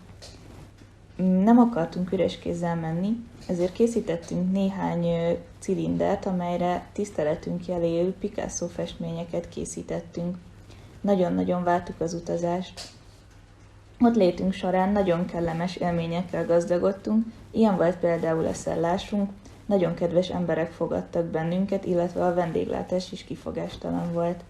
[SPEAKER 15] Nem akartunk üres kézzel menni, ezért készítettünk néhány cilindert, amelyre tiszteletünk jeléül Picasso festményeket készítettünk. Nagyon-nagyon vártuk az utazást. Ott létünk során nagyon kellemes élményekkel gazdagodtunk, ilyen volt például a szállásunk, nagyon kedves emberek fogadtak bennünket, illetve a vendéglátás is kifogástalan volt.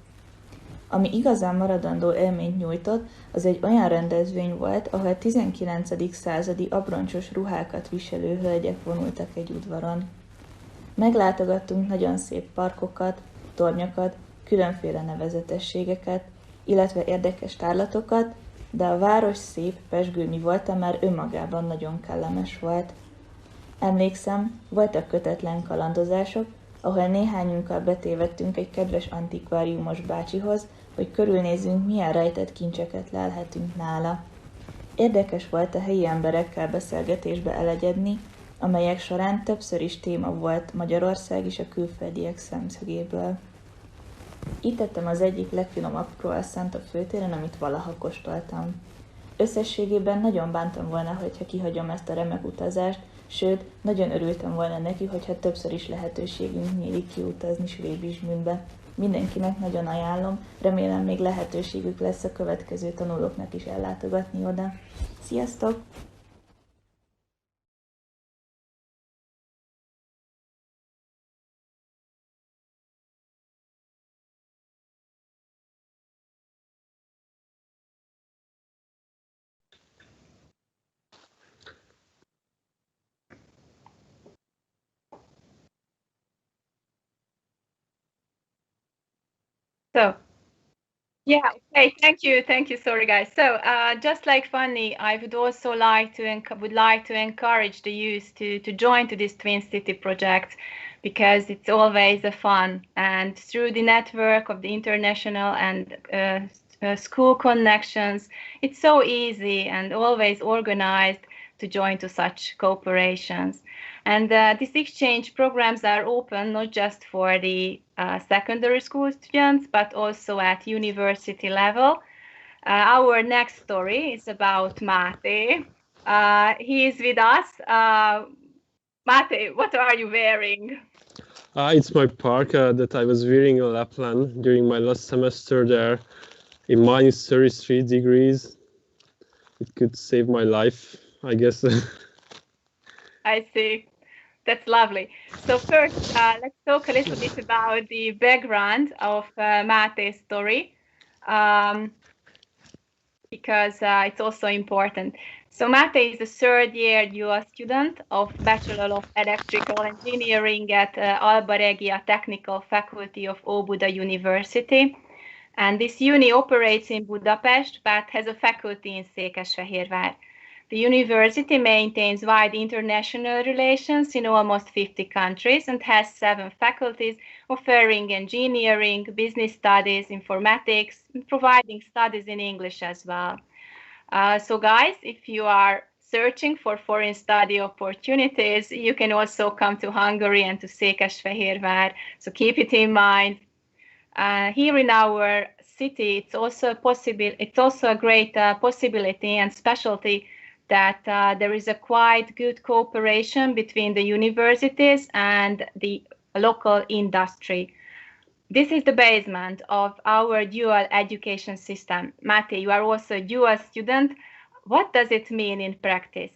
[SPEAKER 15] Ami igazán maradandó élményt nyújtott, az egy olyan rendezvény volt, ahol 19. századi abroncsos ruhákat viselő hölgyek vonultak egy udvaron. Meglátogattunk nagyon szép parkokat, tornyokat, különféle nevezetességeket, illetve érdekes tárlatokat, de a város szép, pezsgő volta már önmagában nagyon kellemes volt. Emlékszem, voltak kötetlen kalandozások, ahol néhányunkkal betévedtünk egy kedves antikváriumos bácsihoz, hogy körülnézzünk, milyen rejtett kincseket lelhetünk nála. Érdekes volt a helyi emberekkel beszélgetésbe elegyedni, amelyek során többször is téma volt Magyarország és a külföldiek szemszögéből. Itt tettem az egyik legfinomabb croissant a főtéren, amit valaha kóstoltam. Összességében nagyon bántam volna, hogyha kihagyom ezt a remek utazást, sőt, nagyon örültem volna neki, hogyha többször is lehetőségünk nyílik kiutazni Schwäbisch Gmündbe. Mindenkinek nagyon ajánlom, remélem még lehetőségük lesz a következő tanulóknak is ellátogatni oda. Sziasztok!
[SPEAKER 5] So, yeah, okay, thank you. Sorry, guys. So, just like Fanny, I would also like to encourage the youth to join to this Twin City project, because it's always a fun, and through the network of the international and school connections, it's so easy and always organized to join to such cooperations. And these exchange programs are open not just for the secondary school students, but also at university level. Our next story is about Mate. He is with us. Mate, what are you wearing?
[SPEAKER 16] It's my parka that I was wearing in Lapland during my last semester there in minus 33 degrees. It could save my life, I guess.
[SPEAKER 5] I see. That's lovely. So first, let's talk a little bit about the background of Mate's story, because it's also important. So Mate is a third-year dual student of Bachelor of Electrical Engineering at Alba Regia Technical Faculty of Óbuda University. And this uni operates in Budapest, but has a faculty in Székesfehérvár. The university maintains wide international relations in almost 50 countries and has 7 faculties offering engineering, business studies, informatics, and providing studies in English as well. So guys, if you are searching for foreign study opportunities, you can also come to Hungary and to Székesfehérvár. So keep it in mind. Here in our city, it's also a great possibility and specialty that there is a quite good cooperation between the universities and the local industry. This is the basement of our dual education system. Mate, you are also a dual student. What does it mean in practice?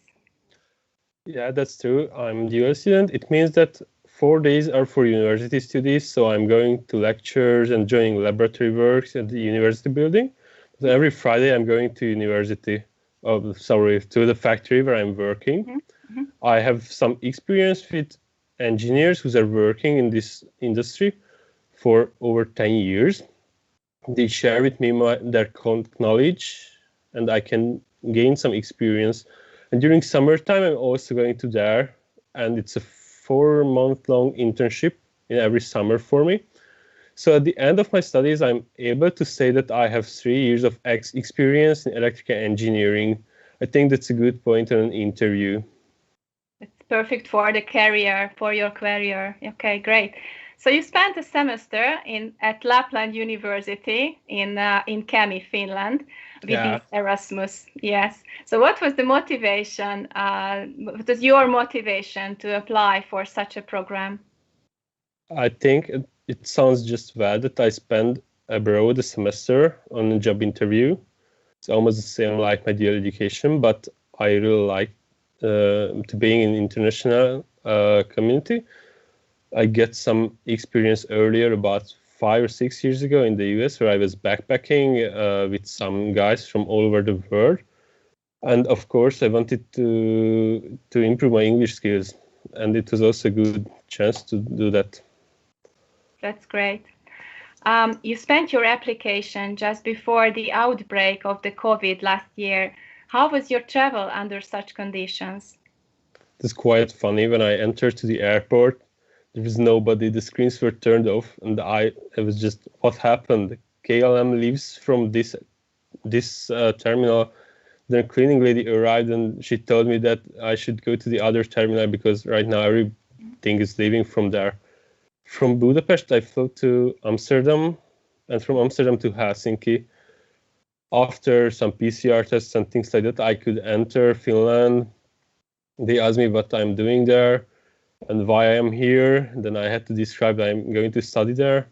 [SPEAKER 16] Yeah, that's true. I'm a dual student. It means that 4 days are for university studies, so I'm going to lectures and joining laboratory works at the university building. So every Friday I'm going to university. To the factory where I'm working. Mm-hmm. I have some experience with engineers who are working in this industry for over 10 years. They share with me their knowledge, and I can gain some experience. And during summertime, I'm also going to there, and it's a 4-month-long internship in every summer for me. So at the end of my studies, I'm able to say that I have 3 years of experience in electrical engineering. I think that's a good point in an interview.
[SPEAKER 5] It's perfect for the career, for your career. Okay, great. So you spent a semester at Lapland University in Kemi, Finland, with this Erasmus. Yes. So what was the motivation? What was your motivation to apply for such a program?
[SPEAKER 16] I think it sounds just well that I spent abroad a semester on a job interview. It's almost the same like my dual education, but I really like to being in international community. I get some experience earlier, about 5 or 6 years ago in the US, where I was backpacking with some guys from all over the world. And of course, I wanted to improve my English skills, and it was also a good chance to do that.
[SPEAKER 5] That's great. You spent your application just before the outbreak of the COVID last year. How was your travel under such conditions?
[SPEAKER 16] It's quite funny. When I entered to the airport, there was nobody. The screens were turned off, and I was just, what happened? KLM leaves from this terminal. Then cleaning lady arrived, and she told me that I should go to the other terminal because right now everything is leaving from there. From Budapest, I flew to Amsterdam, and from Amsterdam to Helsinki. After some PCR tests and things like that, I could enter Finland. They asked me what I'm doing there and why I am here. Then I had to describe that I'm going to study there.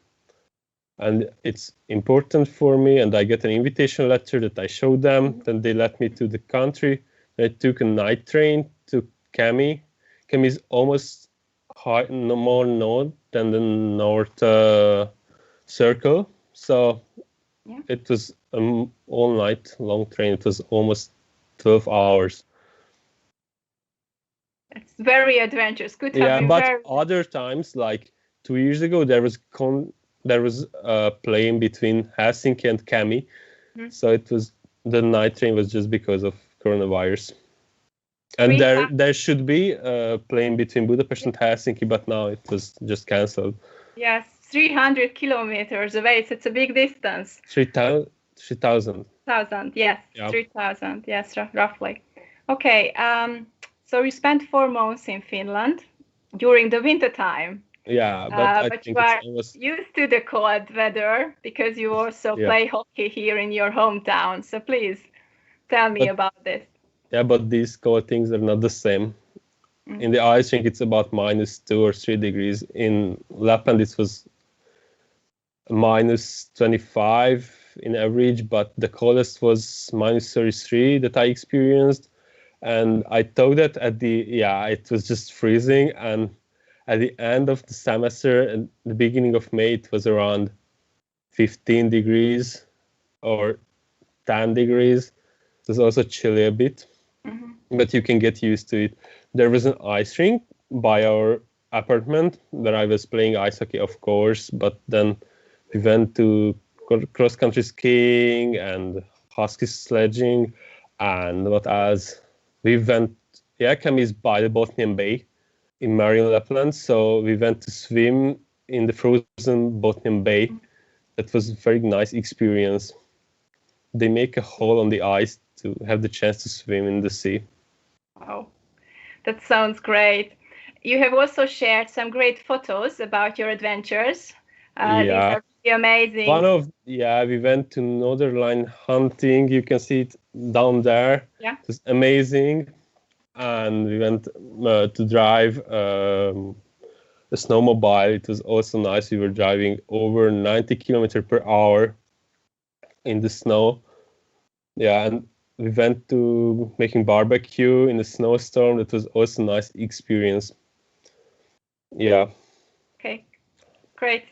[SPEAKER 16] And it's important for me, and I get an invitation letter that I showed them. Then they let me to the country. I took a night train to Kemi. Kemi is almost more north than the North Circle. So it was an all-night long train. It was almost 12 hours.
[SPEAKER 5] It's very adventurous. Could have been
[SPEAKER 16] but other times, like 2 years ago, there was there was a plane between Helsinki and Kemi. So it was, the night train was just because of coronavirus. And there should be a plane between Budapest and Helsinki, but now it was just cancelled.
[SPEAKER 5] Yes, 300 kilometers away, so it's a big distance.
[SPEAKER 16] 3,000.
[SPEAKER 5] Yes, yeah. 3,000, yes, roughly. Okay, so you spent 4 months in Finland during the winter time.
[SPEAKER 16] Yeah, but I think
[SPEAKER 5] you are used to the cold weather because you also play hockey here in your hometown. So please tell me about this.
[SPEAKER 16] Yeah, but these cold things are not the same. In the ice rink, it's about -2 or 3 degrees. In Lapland, it was -25 in average, but the coldest was -33 that I experienced. And I thought that it was just freezing. And at the end of the semester, at the beginning of May, it was around 15 degrees or 10 degrees. It was also chilly a bit, but you can get used to it. There was an ice rink by our apartment where I was playing ice hockey, of course, but then we went to cross-country skiing and husky sledging, and what else? We went, Kemi is by the Botnian Bay in Marion, Lapland, so we went to swim in the frozen Botnian Bay. That was a very nice experience. They make a hole on the ice to have the chance to swim in the sea.
[SPEAKER 5] Wow, that sounds great. You have also shared some great photos about your adventures. These are really amazing.
[SPEAKER 16] We went to Northern Line hunting. You can see it down there.
[SPEAKER 5] Yeah.
[SPEAKER 16] It was amazing. And we went to drive a snowmobile. It was also nice. We were driving over 90 kilometers per hour in the snow. Yeah, and we went to making barbecue in a snowstorm. That was also a nice experience. Yeah.
[SPEAKER 5] Okay, great.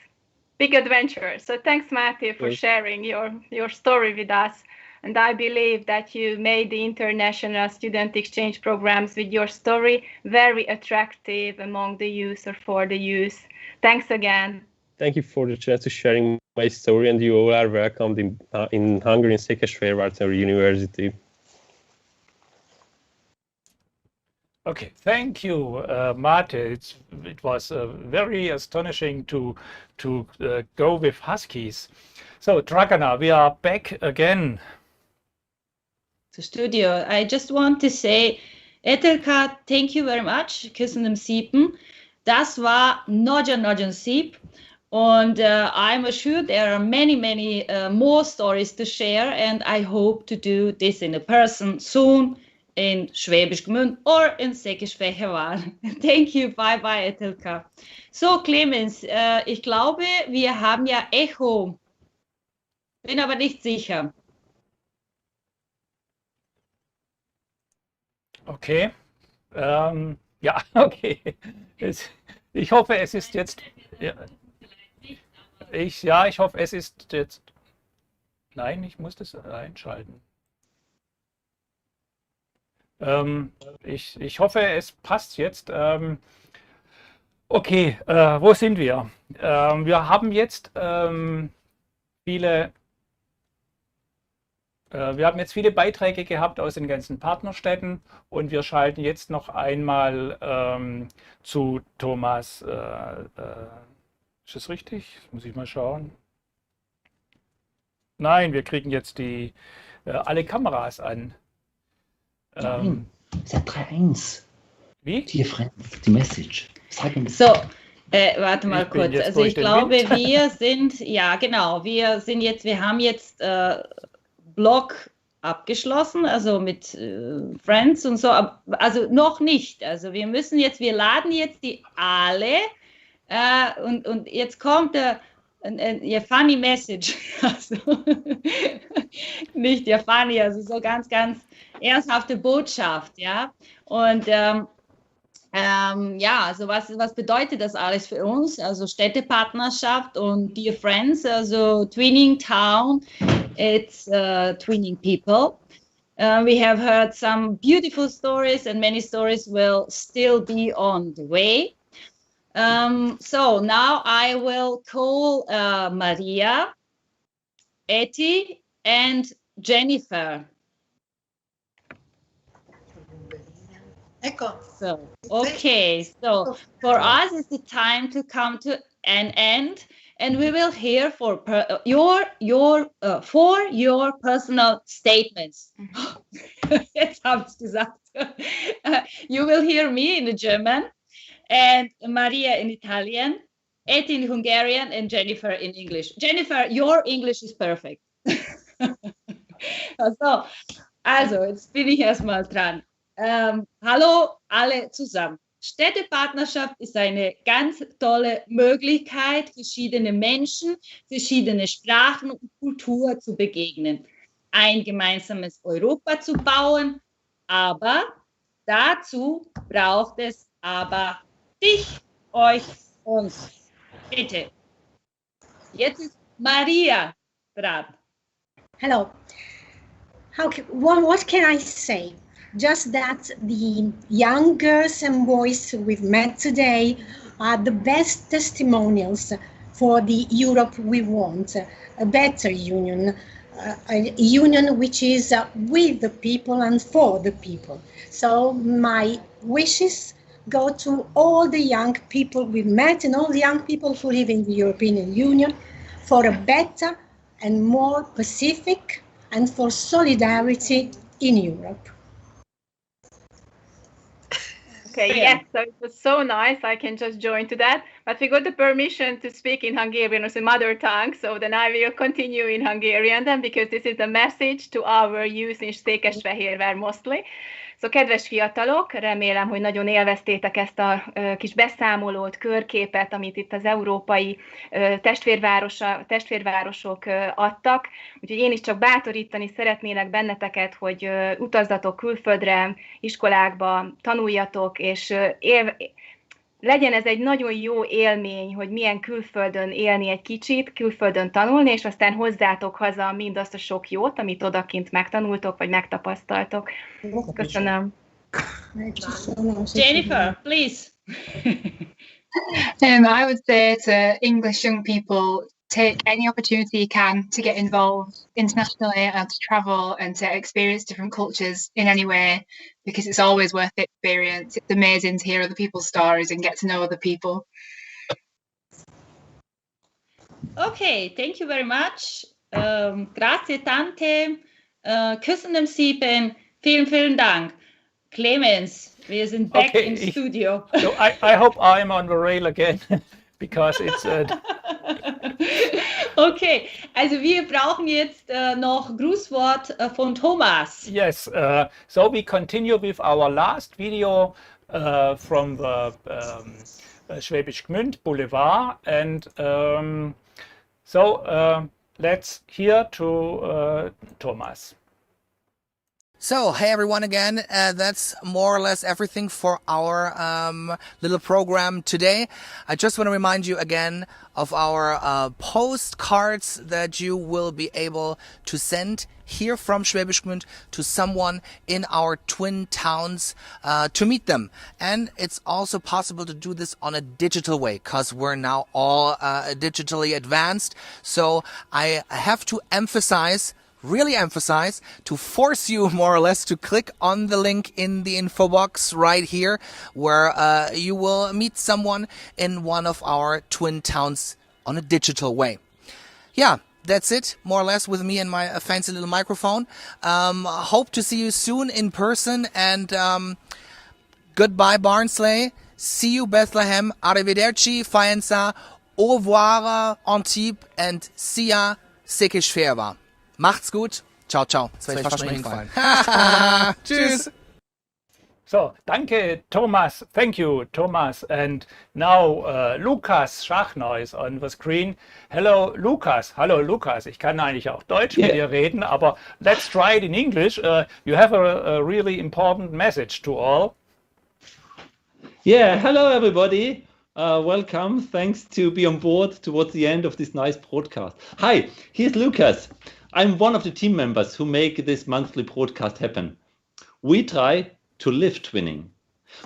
[SPEAKER 5] Big adventure. So thanks, Matti, for sharing your story with us. And I believe that you made the international student exchange programs with your story very attractive among the youth or for the youth. Thanks again.
[SPEAKER 16] Thank you for the chance to sharing my story, and you all are welcomed in Hungary in Székesfehérvár University.
[SPEAKER 1] Okay, thank you, Mate. It was very astonishing to go with Huskies. So, Dragana, we are back again.
[SPEAKER 2] To studio. I just want to say, Etelka, thank you very much. Köszönöm szépen. Das war nagyon szép. And I'm sure there are many more stories to share, and I hope to do this in person soon in Schwäbisch Gmünd or in Székesfehérvár. Thank you. Bye bye, Etelka. So, Clemens, ich glaube, wir haben ja Echo. Bin aber nicht sicher.
[SPEAKER 1] Okay. Ja, okay. Ich hoffe, es ist jetzt. Ich hoffe, es ist jetzt. Nein, ich muss das einschalten. Ich hoffe, es passt jetzt. Okay, wo sind wir? Wir haben jetzt viele Beiträge gehabt aus den ganzen Partnerstädten, und wir schalten jetzt noch einmal zu Thomas. Ist das richtig? Muss ich mal schauen. Nein, wir kriegen jetzt alle Kameras an.
[SPEAKER 17] Nein, ist ja 3-1.
[SPEAKER 1] Wie?
[SPEAKER 17] Dear friends, die Message.
[SPEAKER 2] So, warte mal kurz. Also ich glaube, wir sind, wir haben jetzt Blog abgeschlossen, also mit Friends und so, also noch nicht. Also wir laden jetzt die alle und jetzt kommt der funny message, also nicht der funny, also so ganz ernsthafte Botschaft, ja. Und also was bedeutet das alles für uns? Also Städtepartnerschaft und Dear Friends, also Twinning Town, it's twinning people. We have heard some beautiful stories, and many stories will still be on the way. So now I will call Maria, Etty, and Jennifer. So, okay, so for us it's the time to come to an end, and we will hear for your personal statements. Jetzt habe ich gesagt. You will hear me in German, and Maria in Italian, Etty in Hungarian, and Jennifer in English. Jennifer, your English is perfect. Also, jetzt bin ich erstmal dran. Hallo alle zusammen. Städtepartnerschaft ist eine ganz tolle Möglichkeit, verschiedene Menschen, verschiedene Sprachen und Kulturen zu begegnen, ein gemeinsames Europa zu bauen, aber dazu braucht es aber dich, euch, uns. Bitte. Jetzt ist Maria dran.
[SPEAKER 4] Hello. What can I say? Just that the young girls and boys we've met today are the best testimonials for the Europe we want, a better union, a union which is with the people and for the people. So my wishes go to all the young people we've met and all the young people who live in the European Union for a better and more Pacific and for solidarity in Europe.
[SPEAKER 5] Okay, yes, so it was so nice. I can just join to that. But we got the permission to speak in Hungarian as a mother tongue, so then I will continue in Hungarian then, because this is a message to our youth in Székesfehérvár mostly. So, kedves fiatalok, remélem, hogy nagyon élveztétek ezt a kis beszámolót, körképet, amit itt az európai testvérvárosok adtak. Úgyhogy én is csak bátorítani szeretnélek benneteket, hogy utazzatok külföldre, iskolákba, tanuljatok, és legyen ez egy nagyon jó élmény, hogy milyen külföldön élni egy kicsit, külföldön tanulni, és aztán hozzátok haza mindazt a sok jót, amit odakint megtanultok, vagy megtapasztaltok. Köszönöm.
[SPEAKER 2] Jennifer, please.
[SPEAKER 18] I would say to English young people, take any opportunity you can to get involved internationally and to travel and to experience different cultures in any way, because it's always worth the experience. It's amazing to hear other people's stories and get to know other people.
[SPEAKER 2] Okay, thank you very much. Grazie tante. Köszönöm szépen. Vielen Dank. Clemens, wir sind back im Studio.
[SPEAKER 1] So I hope I'm on the rail again. Because it's
[SPEAKER 2] Okay, also wir brauchen jetzt noch Grußwort von Thomas.
[SPEAKER 1] Yes, so we continue with our last video from the Schwäbisch Gmünd Boulevard, and let's hear to Thomas.
[SPEAKER 3] So, hey everyone again, that's more or less everything for our little program today. I just want to remind you again of our postcards that you will be able to send here from Schwäbisch Gmünd to someone in our twin towns to meet them. And it's also possible to do this on a digital way, because we're now all digitally advanced. So I have to really emphasize, to force you more or less to click on the link in the info box right here, where you will meet someone in one of our twin towns on a digital way. Yeah, that's it, more or less, with me and my fancy little microphone. Hope to see you soon in person, and goodbye Barnsley, see you Bethlehem, arrivederci Faenza, au revoir Antibes, and see ya Székesfehérvár. Macht's gut. Ciao, ciao. Das wäre fast schon hingefallen. Tschüss.
[SPEAKER 1] So, danke, Thomas. Thank you, Thomas. And now Lukas Schachner is on the screen. Hello, Lukas. Hallo, Lukas. Ich kann eigentlich auch Deutsch mit dir reden, aber let's try it in English. You have a really important message to all.
[SPEAKER 19] Yeah, hello, everybody. Welcome. Thanks to be on board towards the end of this nice broadcast. Hi, here's Lukas. I'm one of the team members who make this monthly broadcast happen. We try to live twinning.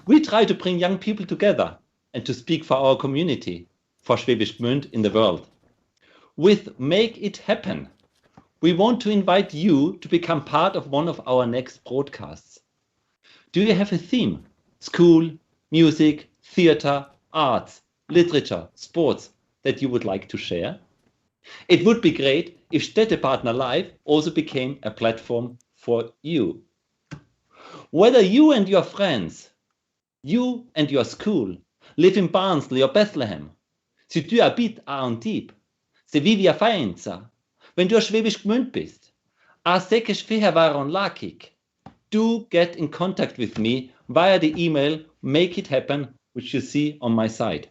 [SPEAKER 19] We try to bring young people together and to speak for our community, for Schwäbisch Gmünd in the world. With Make It Happen, we want to invite you to become part of one of our next broadcasts. Do you have a theme? School, music, theater, arts, literature, sports that you would like to share? It would be great if Städtepartner Live also became a platform for you. Whether you and your friends, you and your school, live in Barnsley or Bethlehem, si tu habites à Antibes, si vivi a Faenza, wenn du a Schwäbisch Gmünd bist, a sekisch Feherwaron Lakik, do get in contact with me via the email Make It Happen, which you see on my side.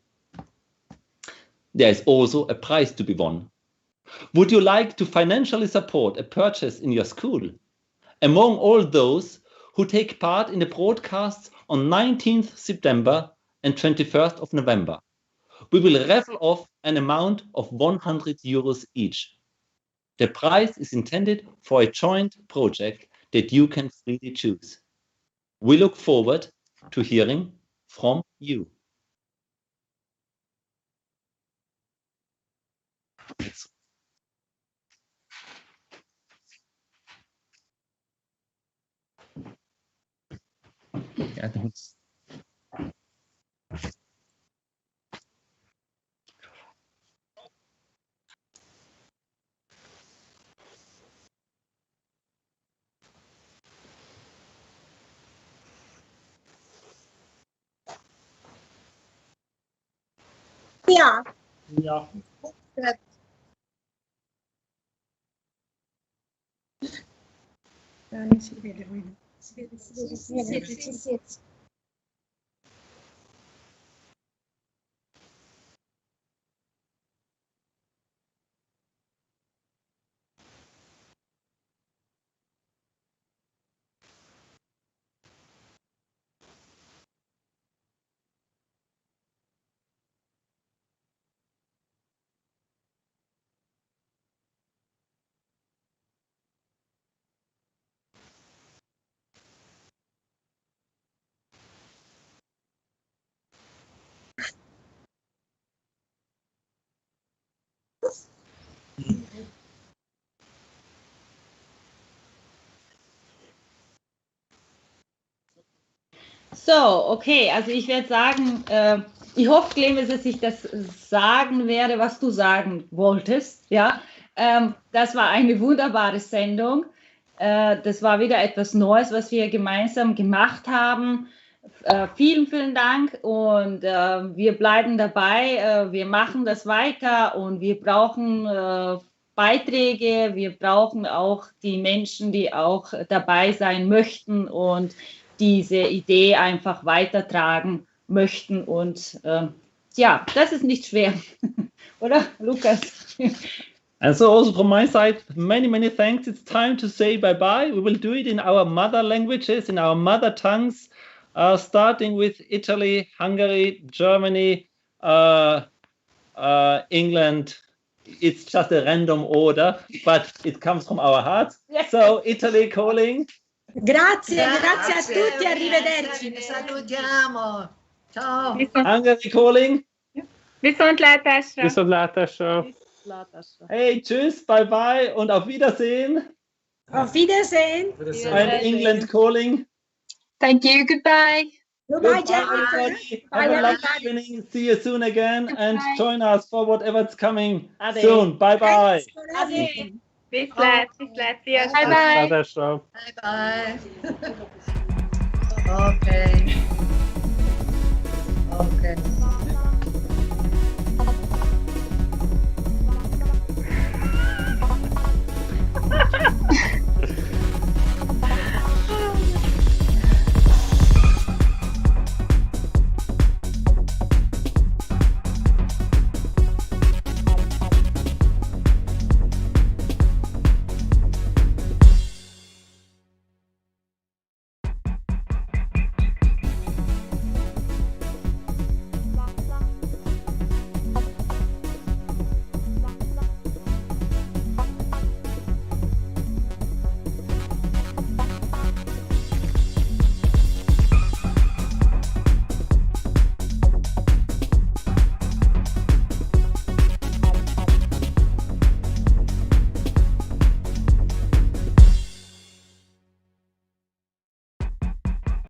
[SPEAKER 19] There is also a prize to be won. Would you like to financially support a purchase in your school? Among all those who take part in the broadcasts on 19th September and 21st of November, we will raffle off an amount of 100 euros each. The prize is intended for a joint project that you can freely choose. We look forward to hearing from you.
[SPEAKER 4] Ja.
[SPEAKER 12] Ja.
[SPEAKER 4] Non si vede lui. Si vede.
[SPEAKER 2] So, okay, also ich werde sagen, ich hoffe, Clemens, dass ich das sagen werde, was du sagen wolltest. Ja, das war eine wunderbare Sendung. Das war wieder etwas Neues, was wir gemeinsam gemacht haben. Vielen, vielen Dank und wir bleiben dabei. Wir machen das weiter und wir brauchen Beiträge. Wir brauchen auch die Menschen, die auch dabei sein möchten und diese Idee einfach weitertragen möchten. Und ja, das ist nicht schwer, oder, Lukas?
[SPEAKER 19] And so also from my side, many, many thanks. It's time to say bye-bye. We will do it in our mother languages, in our mother tongues, starting with Italy, Hungary, Germany, England. It's just a random order, but it comes from our hearts. So, Italy calling.
[SPEAKER 4] Grazie a tutti, arrivederci.
[SPEAKER 20] Salutiamo. Ciao.
[SPEAKER 19] Hungary calling.
[SPEAKER 5] Viszontlátásra.
[SPEAKER 16] Viszontlátásra.
[SPEAKER 19] Hey, tschüss, bye-bye und auf Wiedersehen.
[SPEAKER 4] Auf Wiedersehen.
[SPEAKER 19] And England calling.
[SPEAKER 18] Thank you. Goodbye.
[SPEAKER 4] Goodbye,
[SPEAKER 19] everybody.
[SPEAKER 4] Bye,
[SPEAKER 19] Have a lovely evening. See you soon again and join us for whatever's coming soon. Bye-bye.
[SPEAKER 5] Viszlát, sziasztok.
[SPEAKER 18] Bye-bye.
[SPEAKER 20] Bye-bye. Okay.